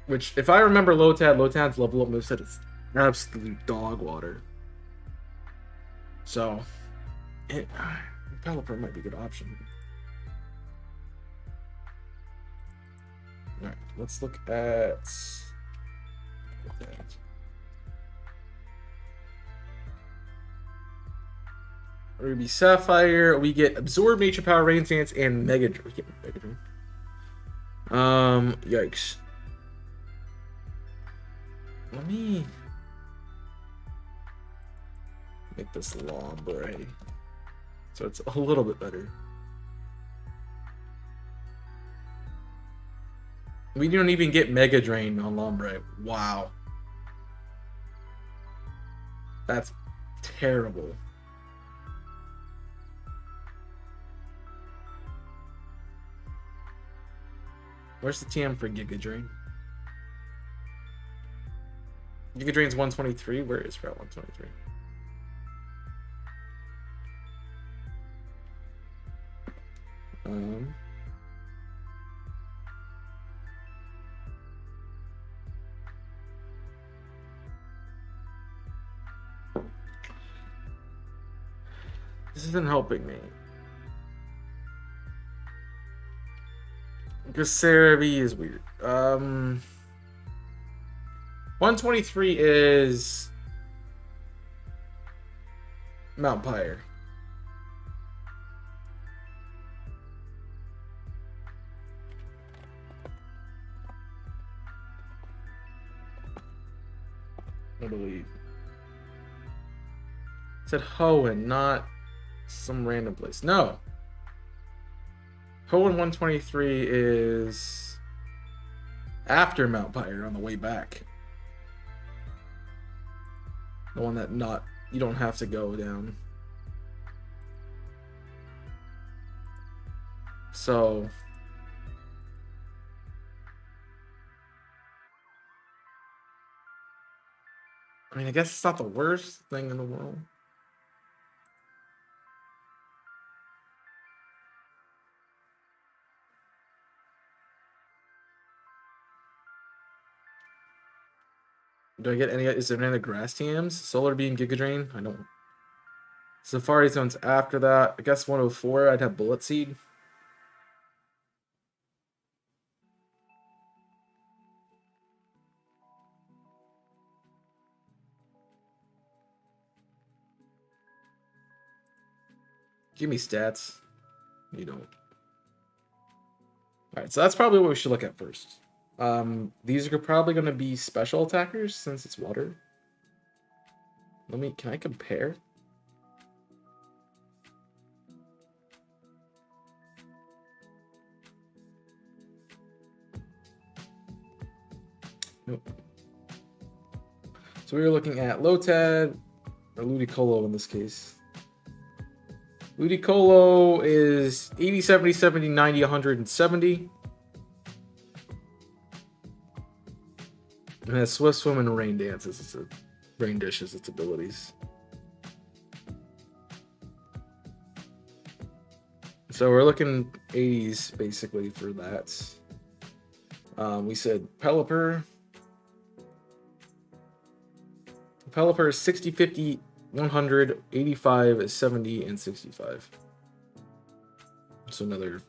Which, if I remember Lotad's level up moveset is absolute dog water. So, Pelipper might be a good option. Alright, let's look at Ruby Sapphire. We get Absorb, Nature Power, Rain Dance, and Mega Drain. Yikes. Let me make this Lombre so it's a little bit better. We don't even get Mega Drain on Lombre. Wow. That's terrible. Where's the TM for Giga Drain? Giga Drain's 123. Where is Route 123? This isn't helping me. Because Cerebi is weird. 123 is Mount Pyre. I believe. It said Hoenn, not some random place. No. Hoenn 123 is after Mount Pyre on the way back. The one that you don't have to go down. So I mean, I guess it's not the worst thing in the world. Do I get any? Is there any other grass TMs? Solar Beam, Giga Drain? I don't. Safari Zone's after that. I guess 104. I'd have Bullet Seed. Give me stats. You don't. Alright, so that's probably what we should look at first. These are probably going to be special attackers since it's water. Can I compare? Nope. So we were looking at Lotad, or Ludicolo in this case. Ludicolo is 80, 70, 70, 90, 170. And has Swift Swim and Rain Dance as its Rain Dish as its abilities. So we're looking 80s basically for that. We said Pelipper. Pelipper is 60, 50, 100, 85, 70, and 65. So another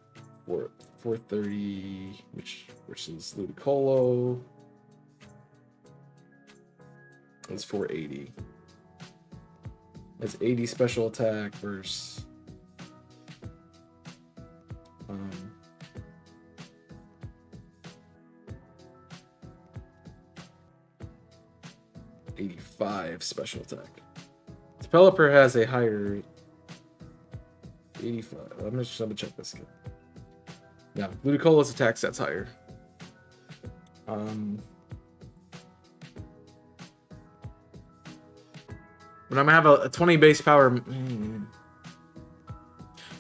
430, which is Ludicolo. It's 480. It's 80 special attack versus 85 special attack. Pelipper has a higher 85. I'm gonna check this again. Yeah, Ludicolo's attack set's higher. But I'm gonna have a 20 base power. I mean,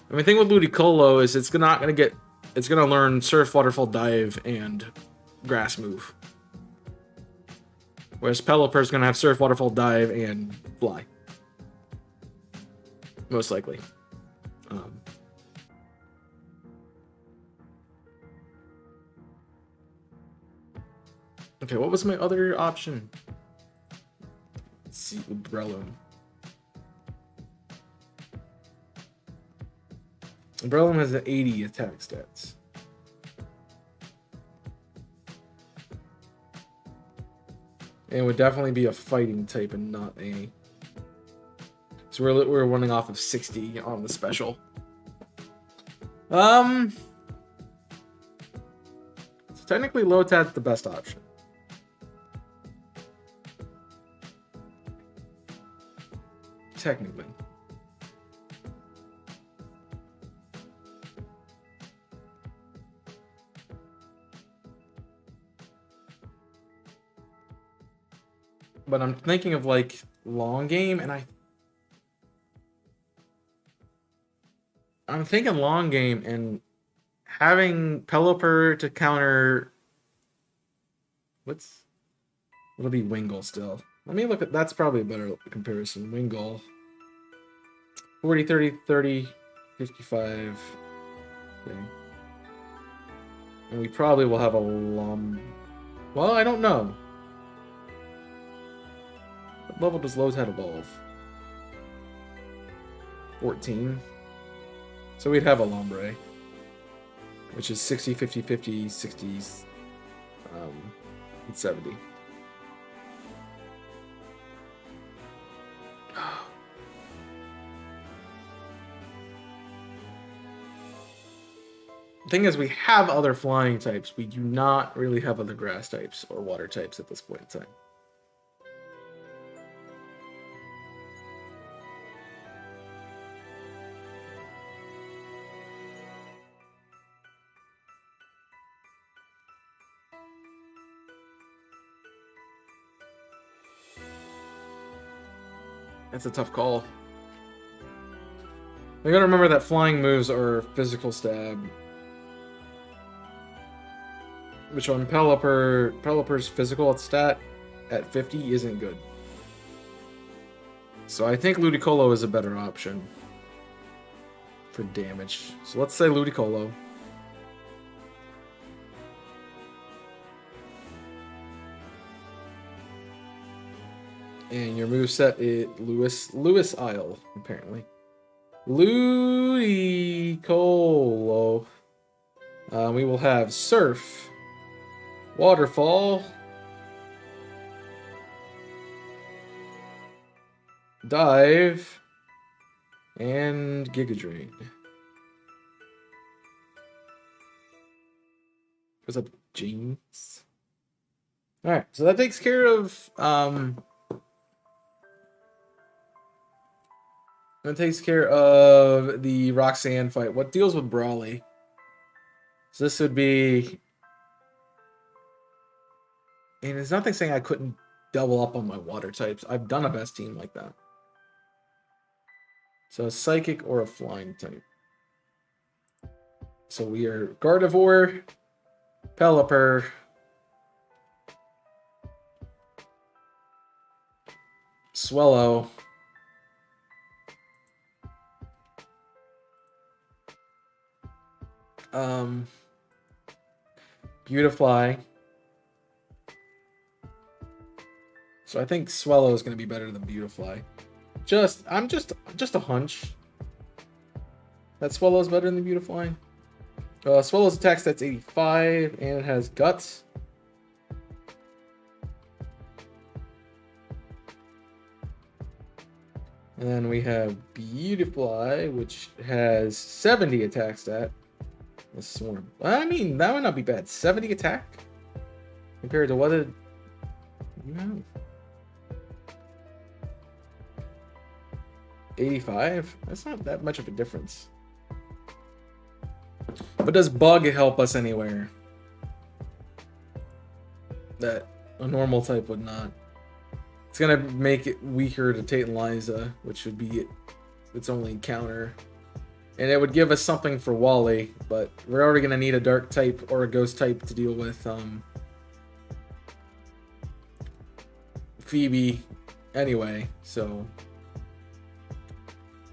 the thing with Ludicolo is it's gonna learn Surf, Waterfall, Dive, and Grass Move. Whereas Pelipper is gonna have Surf, Waterfall, Dive, and Fly. Most likely. Okay, what was my other option? Let's see, Breloom. Breloom has an 80 attack stats. And it would definitely be a fighting type and not a... So we're running off of 60 on the special. So technically Lotat's the best option. Technically. But I'm thinking of like long game, and I'm thinking long game and having Pelipper to counter. It'll be Wingull still. Let me look at, that's probably a better comparison. Wingull. 40, 30, 30, 55. Okay. And we probably will have a well, I don't know. What level does Lotat evolve? 14. So we'd have a Lombre, which is 60, 50, 50, 60s, and 70. The thing is, we have other flying types. We do not really have other grass types or water types at this point in time. That's a tough call. We gotta remember that flying moves are physical stab. Which on Pelipper's physical stat at 50 isn't good. So I think Ludicolo is a better option for damage. So let's say Ludicolo. And your moveset is Lewis Isle, apparently. Ludicolo. We will have Surf, Waterfall, Dive, and Giga Drain. What's up, James? Alright, so that takes care of the Roxanne fight. What deals with Brawly? So this would be... And there's nothing saying I couldn't double up on my water types. I've done a best team like that. So a Psychic or a Flying type. So we are Gardevoir, Pelipper, Swellow, Beautifly. So I think Swellow is going to be better than Beautifly. I'm just a hunch that Swellow's better than Beautifly. Swellow's attack stat's 85 and it has Guts. And then we have Beautifly, which has 70 attack stat. A Swarm. I mean, that would not be bad. 70 attack compared to what did you have? 85? That's not that much of a difference. But does Bug help us anywhere that a normal type would not? It's gonna make it weaker to Tate and Liza, which would be its only counter. And it would give us something for Wally, but we're already gonna need a dark type or a ghost type to deal with Phoebe anyway, so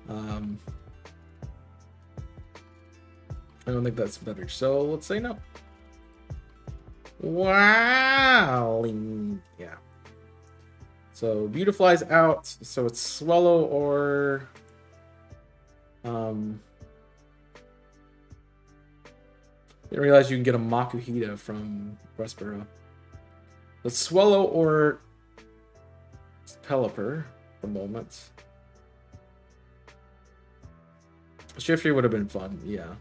I don't think that's better. So let's say no. Wow. Yeah. So Beautifly's out. So it's Swallow or didn't realize you can get a Makuhita from Westboro. Let's Swallow or Pelipper at the moment. Shiftry would have been fun, yeah.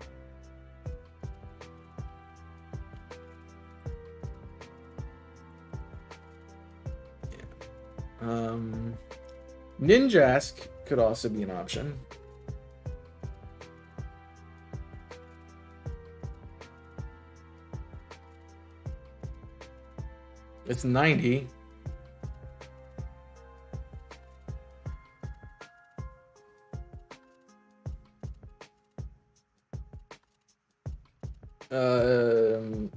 Ninjask could also be an option. It's 90.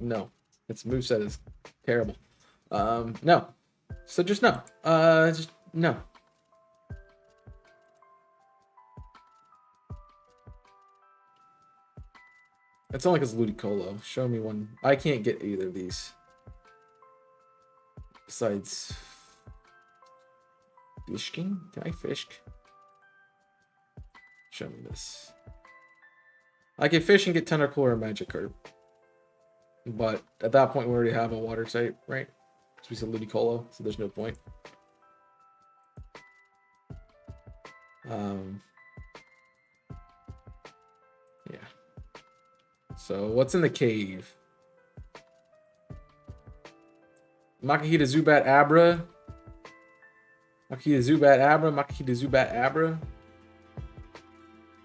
No. Its moveset is terrible. No. So just no. Just no. It's not like it's Ludicolo. Show me one. I can't get either of these. Besides Fishking? Can I fish? Show me this. I can fish and get Tentacle or Magikarp. But at that point we already have a water type, right? Because we said Ludicolo, so there's no point. Yeah. So what's in the cave? Makuhita, Zubat, Abra. Makuhita, Zubat, Abra. Makuhita, Zubat, Abra.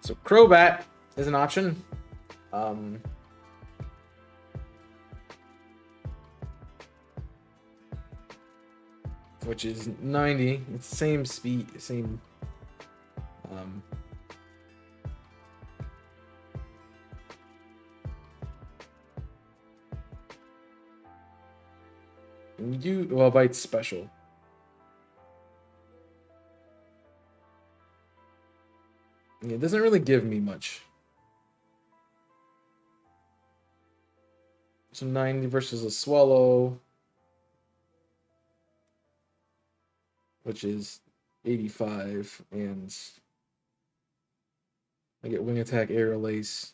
So Crobat is an option. Which is 90. It's the same speed, same. And you well, Bite's special. Yeah, it doesn't really give me much. So 90 versus a Swallow, which is 85, and I get Wing Attack, Aerial Ace,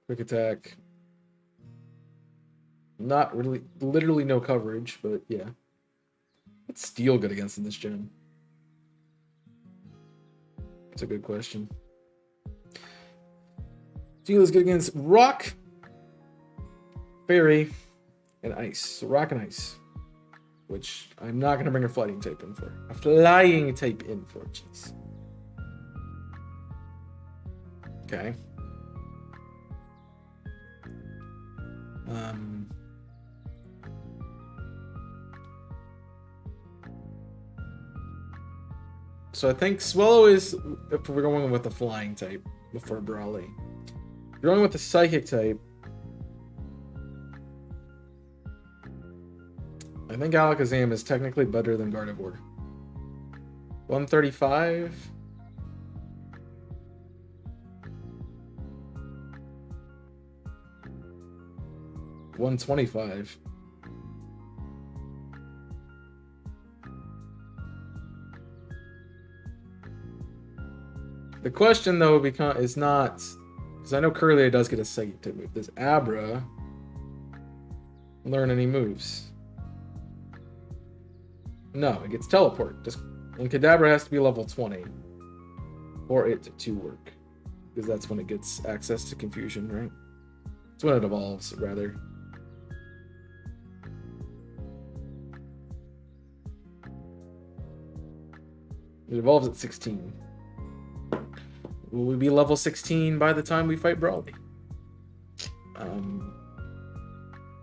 Quick Attack. Not really, literally no coverage, but yeah. What's Steel good against in this gen? That's a good question. Steel is good against Rock, Fairy, and Ice. So Rock and Ice. Which I'm not going to bring a Flying type in for. A Flying type in for, jeez. Okay. So I think Swallow is, if we're going with the Flying type before Brawly. If you're going with the Psychic type, I think Alakazam is technically better than Gardevoir. 135. $125. The question though is not, because I know Curlier does get a psychic type move. Does Abra learn any moves? No, it gets teleport. Does And Kadabra has to be level 20 for it to work. Because that's when it gets access to confusion, right? It's when it evolves, rather. It evolves at 16. Will we be level 16 by the time we fight Broly?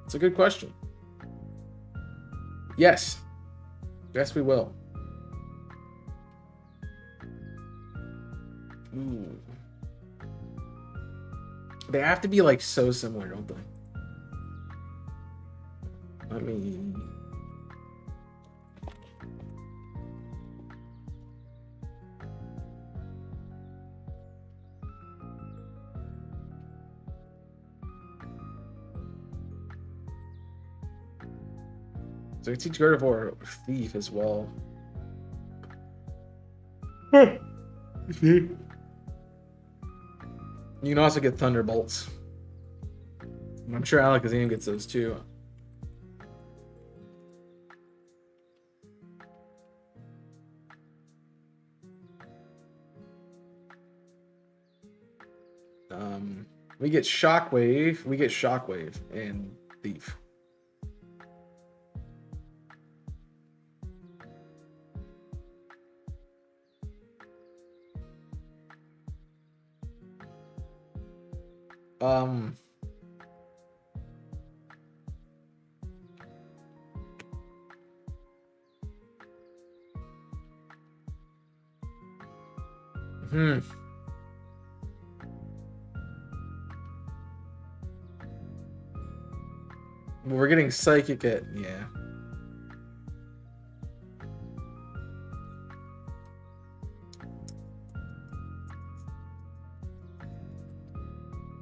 It's a good question. Yes. Yes, we will. Ooh. They have to be like so similar, don't they? I mean, so we teach Gardevoir Thief as well. You can also get Thunderbolts. I'm sure Alakazam gets those too. We get Shockwave. We get Shockwave and Thief. We're getting Psychic at, yeah.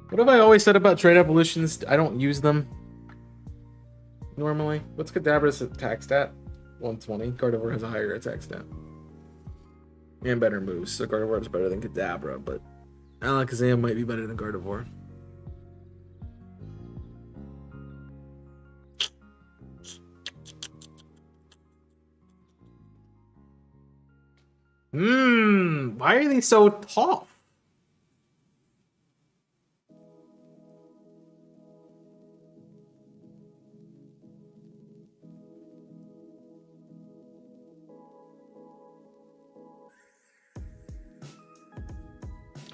What have I always said about trade evolutions? I don't use them normally. What's Kadabra's attack stat? 120. Gardevoir has a higher attack stat. And better moves. So Gardevoir is better than Kadabra, but Alakazam might be better than Gardevoir. Why are they so tough?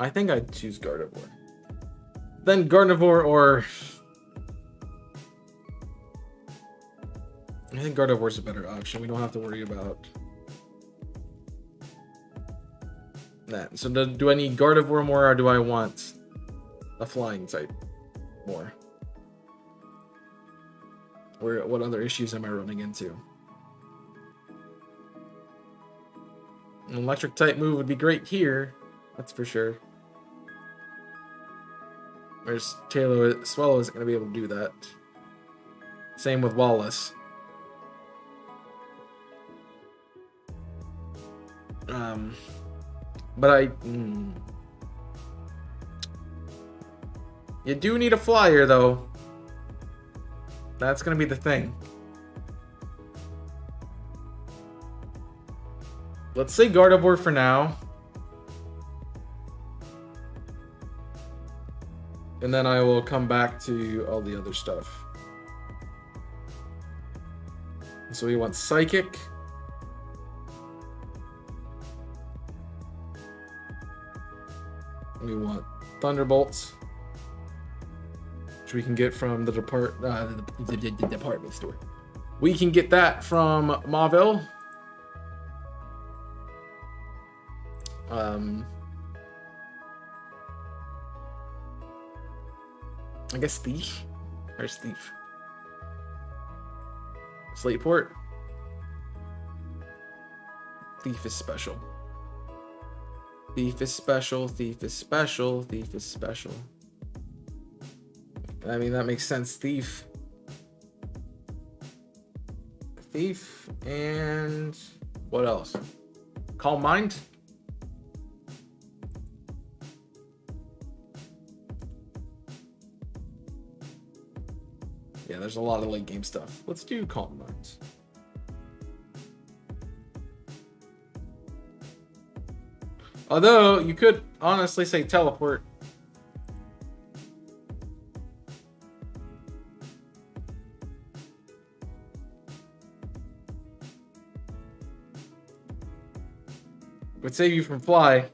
I think I'd choose Gardevoir. Then Gardevoir or... I think Gardevoir's a better option. We don't have to worry about that. So do I need Gardevoir more, or do I want a flying type more? What other issues am I running into? An electric type move would be great here, that's for sure. Whereas Swallow isn't going to be able to do that. Same with Wallace. But you do need a flyer, though. That's going to be the thing. Let's say Gardevoir for now. And then I will come back to all the other stuff. So we want Psychic. We want Thunderbolts, which we can get from the department store. We can get that from Mauville. I guess Thief. Where's Thief? Slateport. Thief is special. Thief is special. Thief is special. Thief is special. I mean, that makes sense. Thief. Thief and what else? Calm Mind. Yeah, there's a lot of late game stuff. Let's do Calm Minds. Although, you could honestly say teleport. Would save you from fly.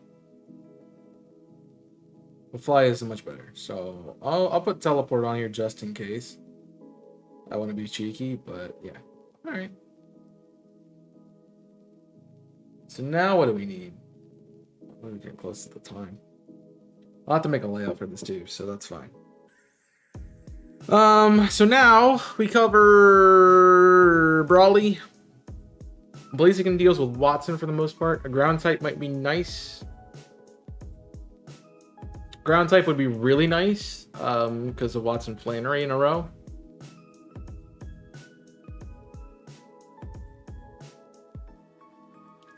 But fly isn't much better. So, I'll put teleport on here just in case. I want to be cheeky, but yeah. Alright. So now what do we need? We're getting close to the time. I'll have to make a layout for this too, so that's fine. So now we cover Brawly. Blaziken deals with Watson for the most part. A ground type might be nice. Ground type would be really nice, because of Watson Flannery in a row.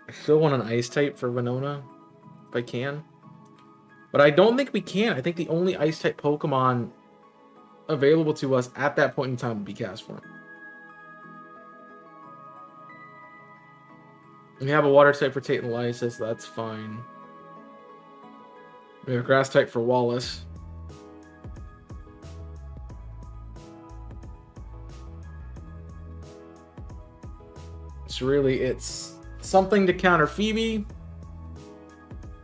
I still want an ice type for Winona, if I can. But I don't think we can. I think the only ice type Pokemon available to us at that point in time would be Castform. We have a water type for Tate and Lysis, that's fine. We have a grass type for Wallace. So really, it's something to counter Phoebe,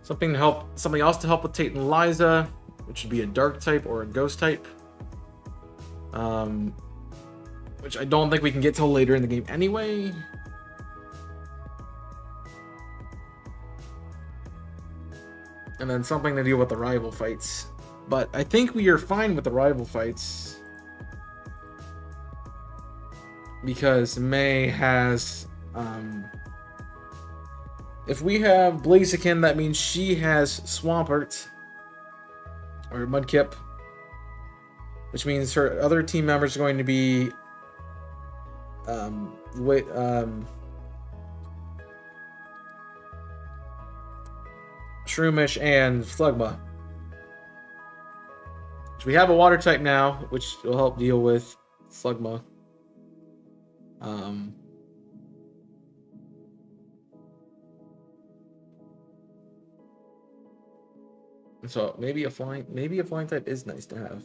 something else to help with Tate and Liza, which would be a dark type or a ghost type. Which I don't think we can get till later in the game anyway. And then something to deal with the rival fights. But I think we are fine with the rival fights, because May has... if we have Blaziken, that means she has Swampert. Or Mudkip. Which means her other team members are going to be... Shroomish and Slugma. So we have a water type now, which will help deal with Slugma. So maybe a flying type is nice to have.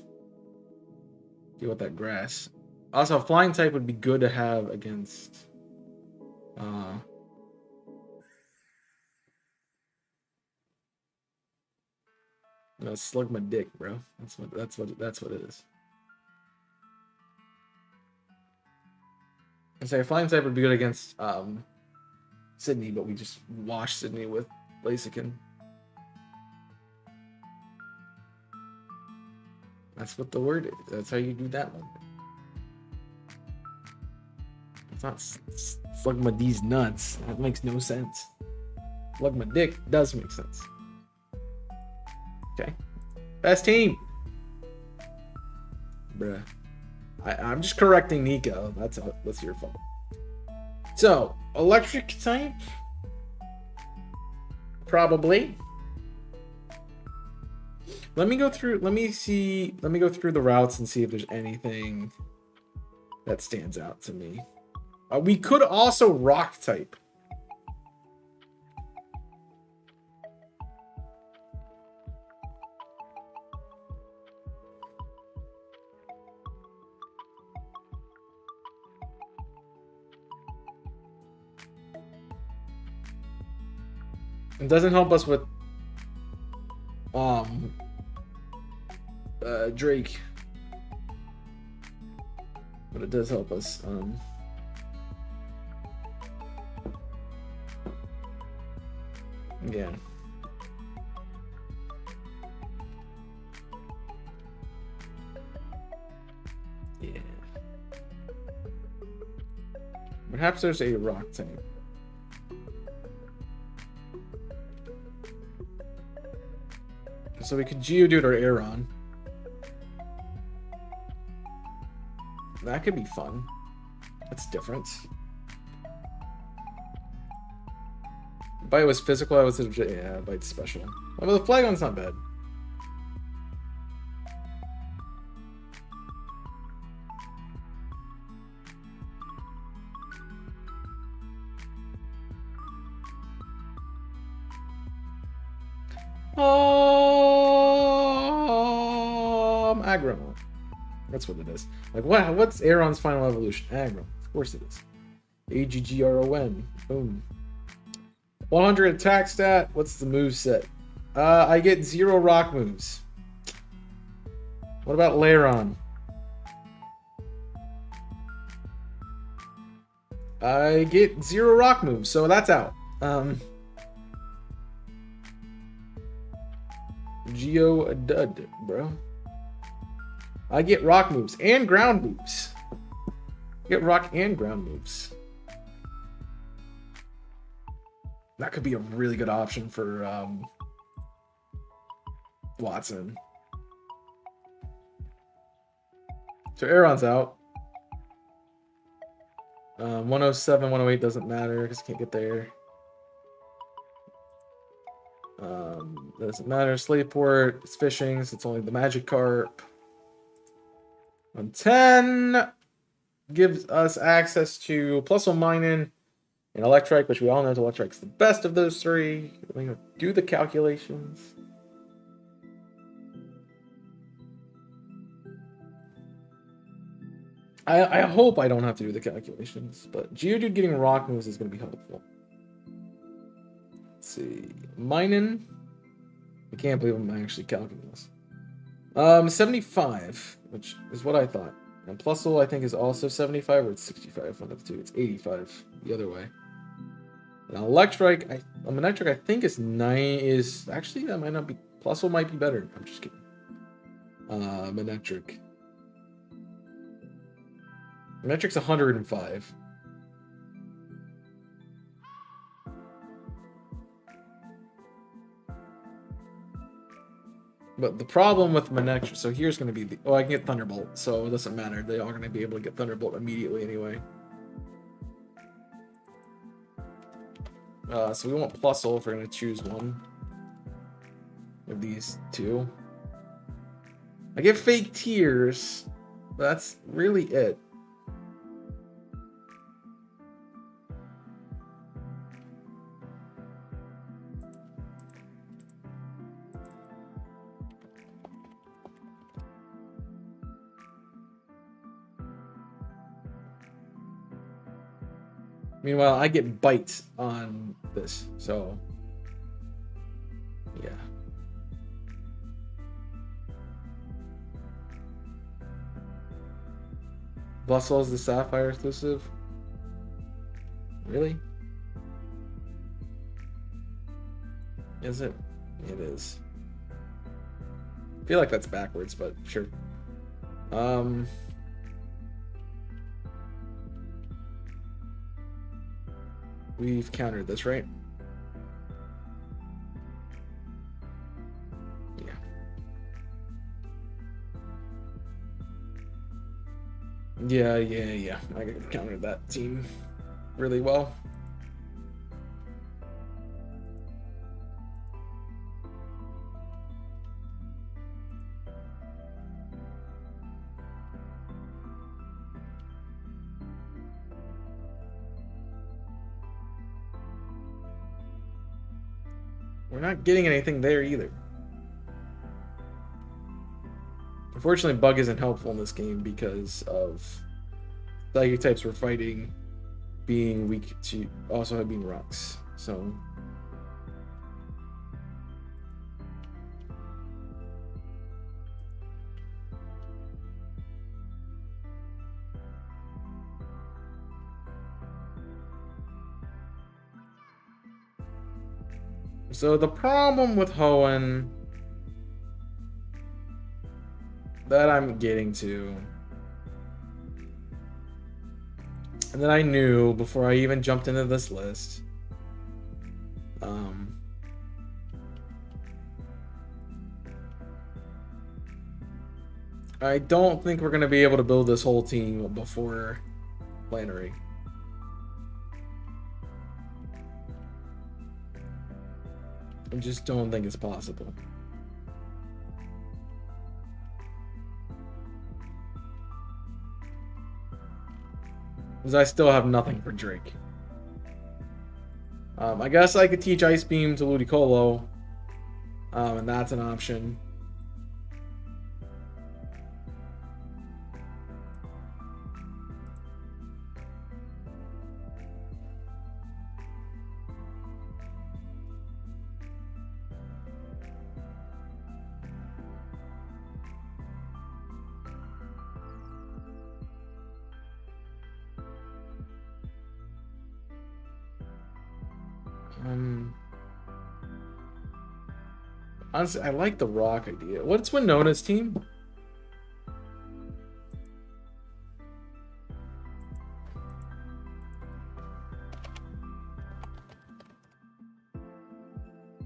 Deal with that grass. Also, a flying type would be good to have against no, Slugma dick, bro. That's what it is. I say a flying type would be good against Sydney, but we just wash Sydney with Blaziken. That's what the word is. That's how you do that one. It's not Slugma D's nuts. That makes no sense. Slugma dick does make sense. Okay. Best team. Bruh. I'm just correcting Nico. That's your fault. So, electric type? Probably. Let me go through the routes and see if there's anything that stands out to me. We could also rock type. It doesn't help us with Drake, but it does help us yeah. Perhaps there's a rock type. So we could Geodude or Aeron. That could be fun. That's different. Bite was physical, I was yeah, Bite's special. Well, the Flagon's not bad. Aggro. That's what it is. Like, wow, what's Aeron's final evolution? Aggro. Of course it is. AGGRON. Boom. 100 attack stat. What's the move set? I get 0 rock moves. What about Lairon? I get 0 rock moves, so that's out. Geo dud, bro. I get rock moves and ground moves. I get rock and ground moves. That could be a really good option for Watson. So Aeron's out. 107, 108 doesn't matter because can't get there. Doesn't matter. Slateport, it's fishing, so it's only the Magikarp. 110 gives us access to Plus or Minus and Electrike, which we all know Electrike's the best of those three. We're going to do the calculations. I hope I don't have to do the calculations, but Geodude getting rock moves is going to be helpful. Let's see. Minun. I can't believe I'm actually calculating this. 75, which is what I thought. And Plusle, I think, is also 75, or it's 65, one of the two. It's 85 the other way. Now, Electrike, Manectric, I think is 9, actually, that might not be, Plusle might be better. I'm just kidding. Manectric. Manectric's 105. But the problem with Manectric, so here's going to be the, I can get Thunderbolt, so it doesn't matter. They are going to be able to get Thunderbolt immediately anyway. So we want Plusle if we're going to choose one of these two. I get Fake Tears. That's really it. Meanwhile, I get bites on this, so yeah. Bustle is the Sapphire exclusive? Really? Is it? It is. I feel like that's backwards, but sure. We've countered this, right? Yeah. Yeah. I countered that team really well. We're not getting anything there either. Unfortunately, Bug isn't helpful in this game because of Psychic types we're fighting being weak to also being rocks. So the problem with Hoenn that I'm getting to, and that I knew before I even jumped into this list, I don't think we're going to be able to build this whole team before Flannery. I just don't think it's possible. Because I still have nothing for Drake. I guess I could teach Ice Beam to Ludicolo. And that's an option. Honestly, I like the rock idea. What's Winona's team?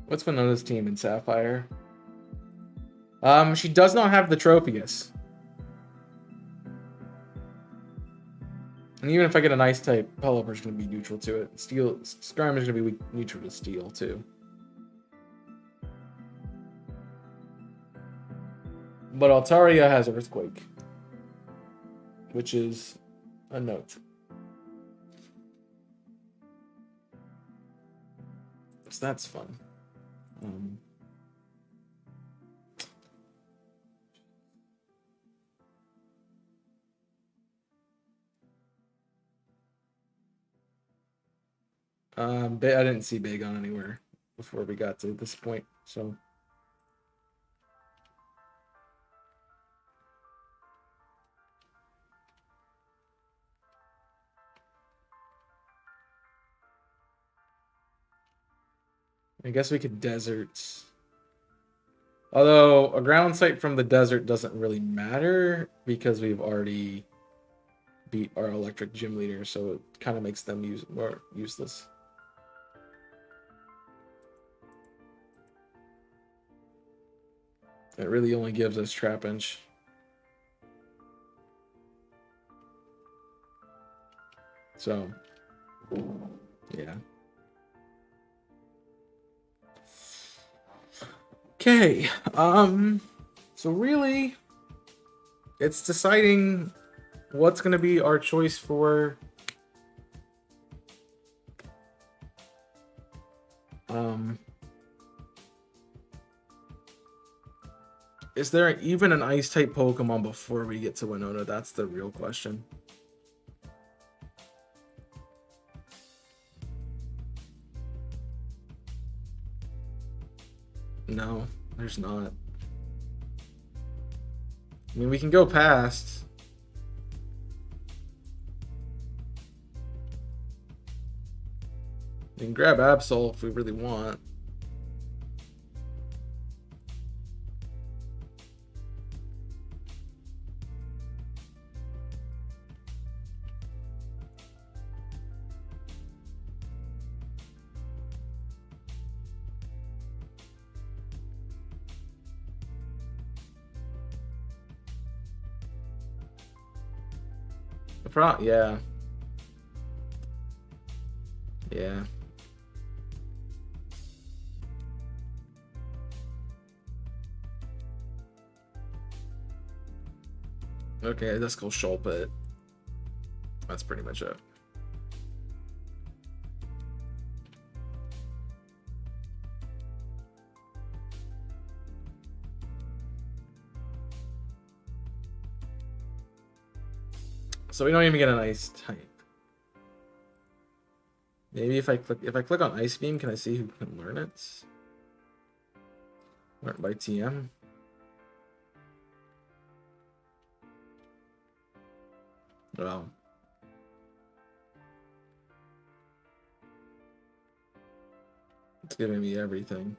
What's Winona's team in Sapphire? She does not have the Tropius. And even if I get an ice type, Pelipper's going to be neutral to it. Steel, Skarm is going to be neutral to steel too. But Altaria has Earthquake, which is a note. So that's fun. I didn't see Bagon anywhere before we got to this point, so. I guess we could deserts. Although a ground site from the desert doesn't really matter because we've already beat our electric gym leader, so it kind of makes them more useless. It really only gives us Trapinch. So, yeah. Okay, so really, it's deciding what's going to be our choice for is there even an ice type Pokemon before we get to Winona? That's the real question. No, there's not. I mean, we can go past. We can grab Absol if we really want. Yeah. Yeah. Okay, let's go Shulpit. That's pretty much it. So we don't even get an ice type. Maybe if I click on Ice Beam, can I see who can learn it? Learned by TM. Wow. It's giving me everything.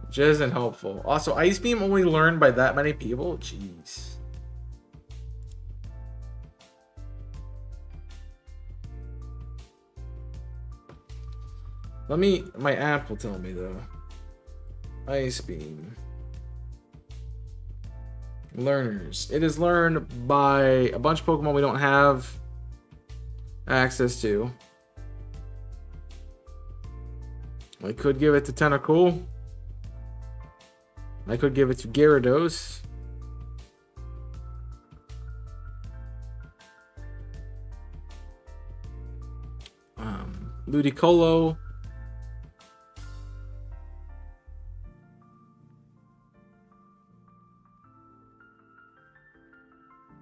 Which isn't helpful. Also, Ice Beam only learned by that many people? Jeez. My app will tell me though. Ice Beam. Learners. It is learned by a bunch of Pokemon we don't have access to. I could give it to Tentacool. I could give it to Gyarados. Ludicolo.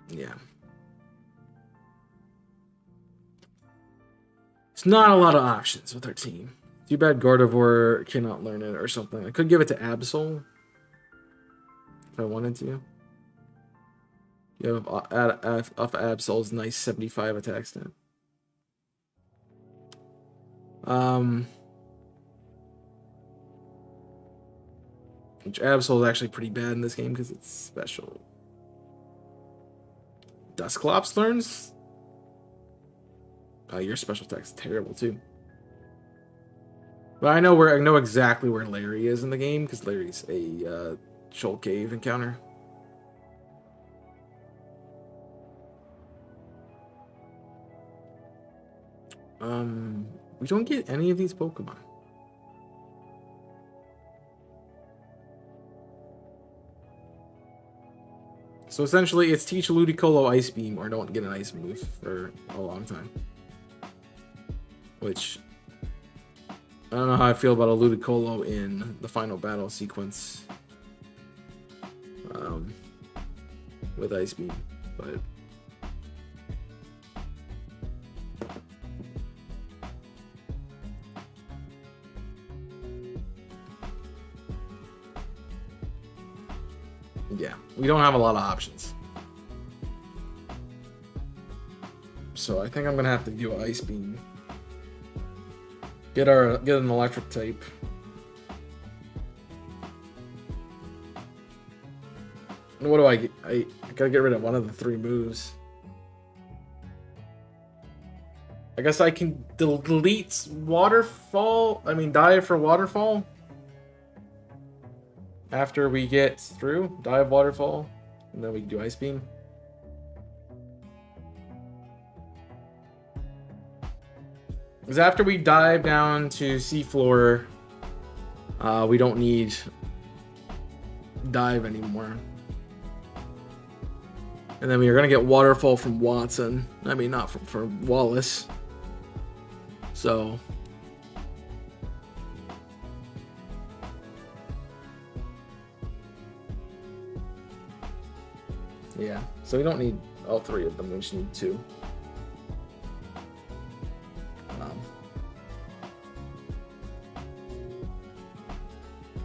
Yeah. It's not a lot of options with our team. Too bad Gardevoir cannot learn it or something. I could give it to Absol if I wanted to. You have off Absol's nice 75 attack stat. Which Absol is actually pretty bad in this game because it's special. Dusclops learns. Your special attack's terrible too. But I know exactly where Larry is in the game because Larry's a Shoal Cave encounter. We don't get any of these Pokemon. So essentially, it's teach Ludicolo Ice Beam or don't get an Ice move for a long time. Which, I don't know how I feel about a Ludicolo in the final battle sequence with Ice Beam, but yeah, we don't have a lot of options. So I think I'm gonna have to do Ice Beam. Get an electric type. What do I get? I gotta get rid of one of the 3 moves. I guess I can delete Waterfall. I mean, Dive for Waterfall. After we get through Dive Waterfall, and then we can do Ice Beam. Because after we dive down to seafloor, we don't need Dive anymore. And then we are going to get Waterfall from Watson. I mean, not from Wallace. So yeah, so we don't need all 3 of them, we just need 2.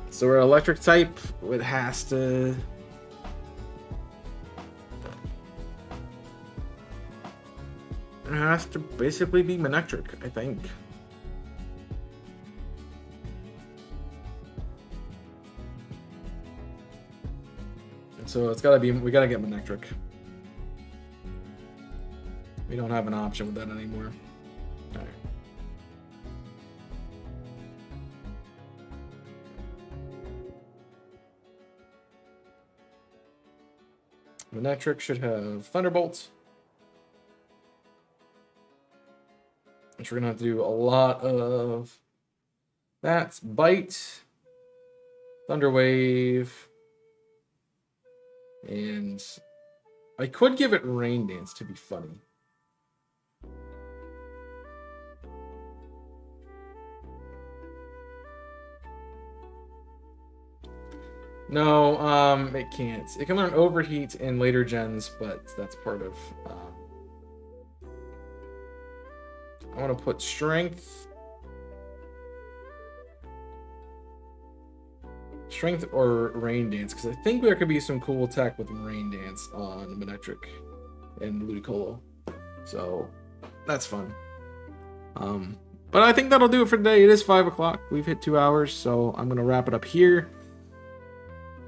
So we're electric type, it has to... It has to basically be Manectric, I think. So it's gotta be, we gotta get Manectric. We don't have an option with that anymore. Alright. Manectric should have Thunderbolt. Which we're gonna have to do a lot of. That's Bite, Thunder Wave, and I could give it Rain Dance to be funny. No, it can't. It can learn Overheat in later gens, but that's part of. I want to put Strength. Strength or Rain Dance, because I think there could be some cool attack with Rain Dance on Manectric and Ludicolo. So that's fun. But I think that'll do it for today. It is 5 o'clock. We've hit 2 hours, so I'm going to wrap it up here.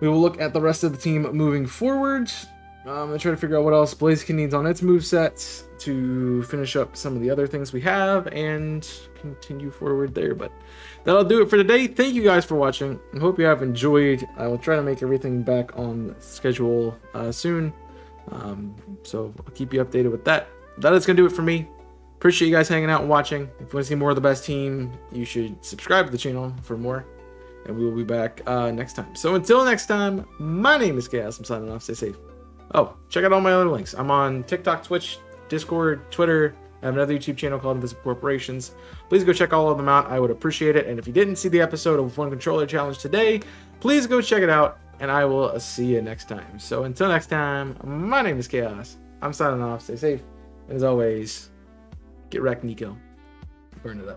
We will look at the rest of the team moving forward. And try to figure out what else Blaziken needs on its movesets to finish up some of the other things we have and continue forward there. But that'll do it for today. Thank you guys for watching. I hope you have enjoyed. I will try to make everything back on schedule soon. So I'll keep you updated with that. That is going to do it for me. Appreciate you guys hanging out and watching. If you want to see more of the best team, you should subscribe to the channel for more. And we will be back next time. So until next time, my name is Chaos. I'm signing off. Stay safe. Oh, check out all my other links. I'm on TikTok, Twitch, Discord, Twitter, I have another YouTube channel called Invisible Corporations. Please go check all of them out. I would appreciate it. And if you didn't see the episode of One Controller Challenge today, please go check it out. And I will see you next time. So until next time, my name is Chaos. I'm signing off. Stay safe. And as always, get wrecked, Nico. Burn it up.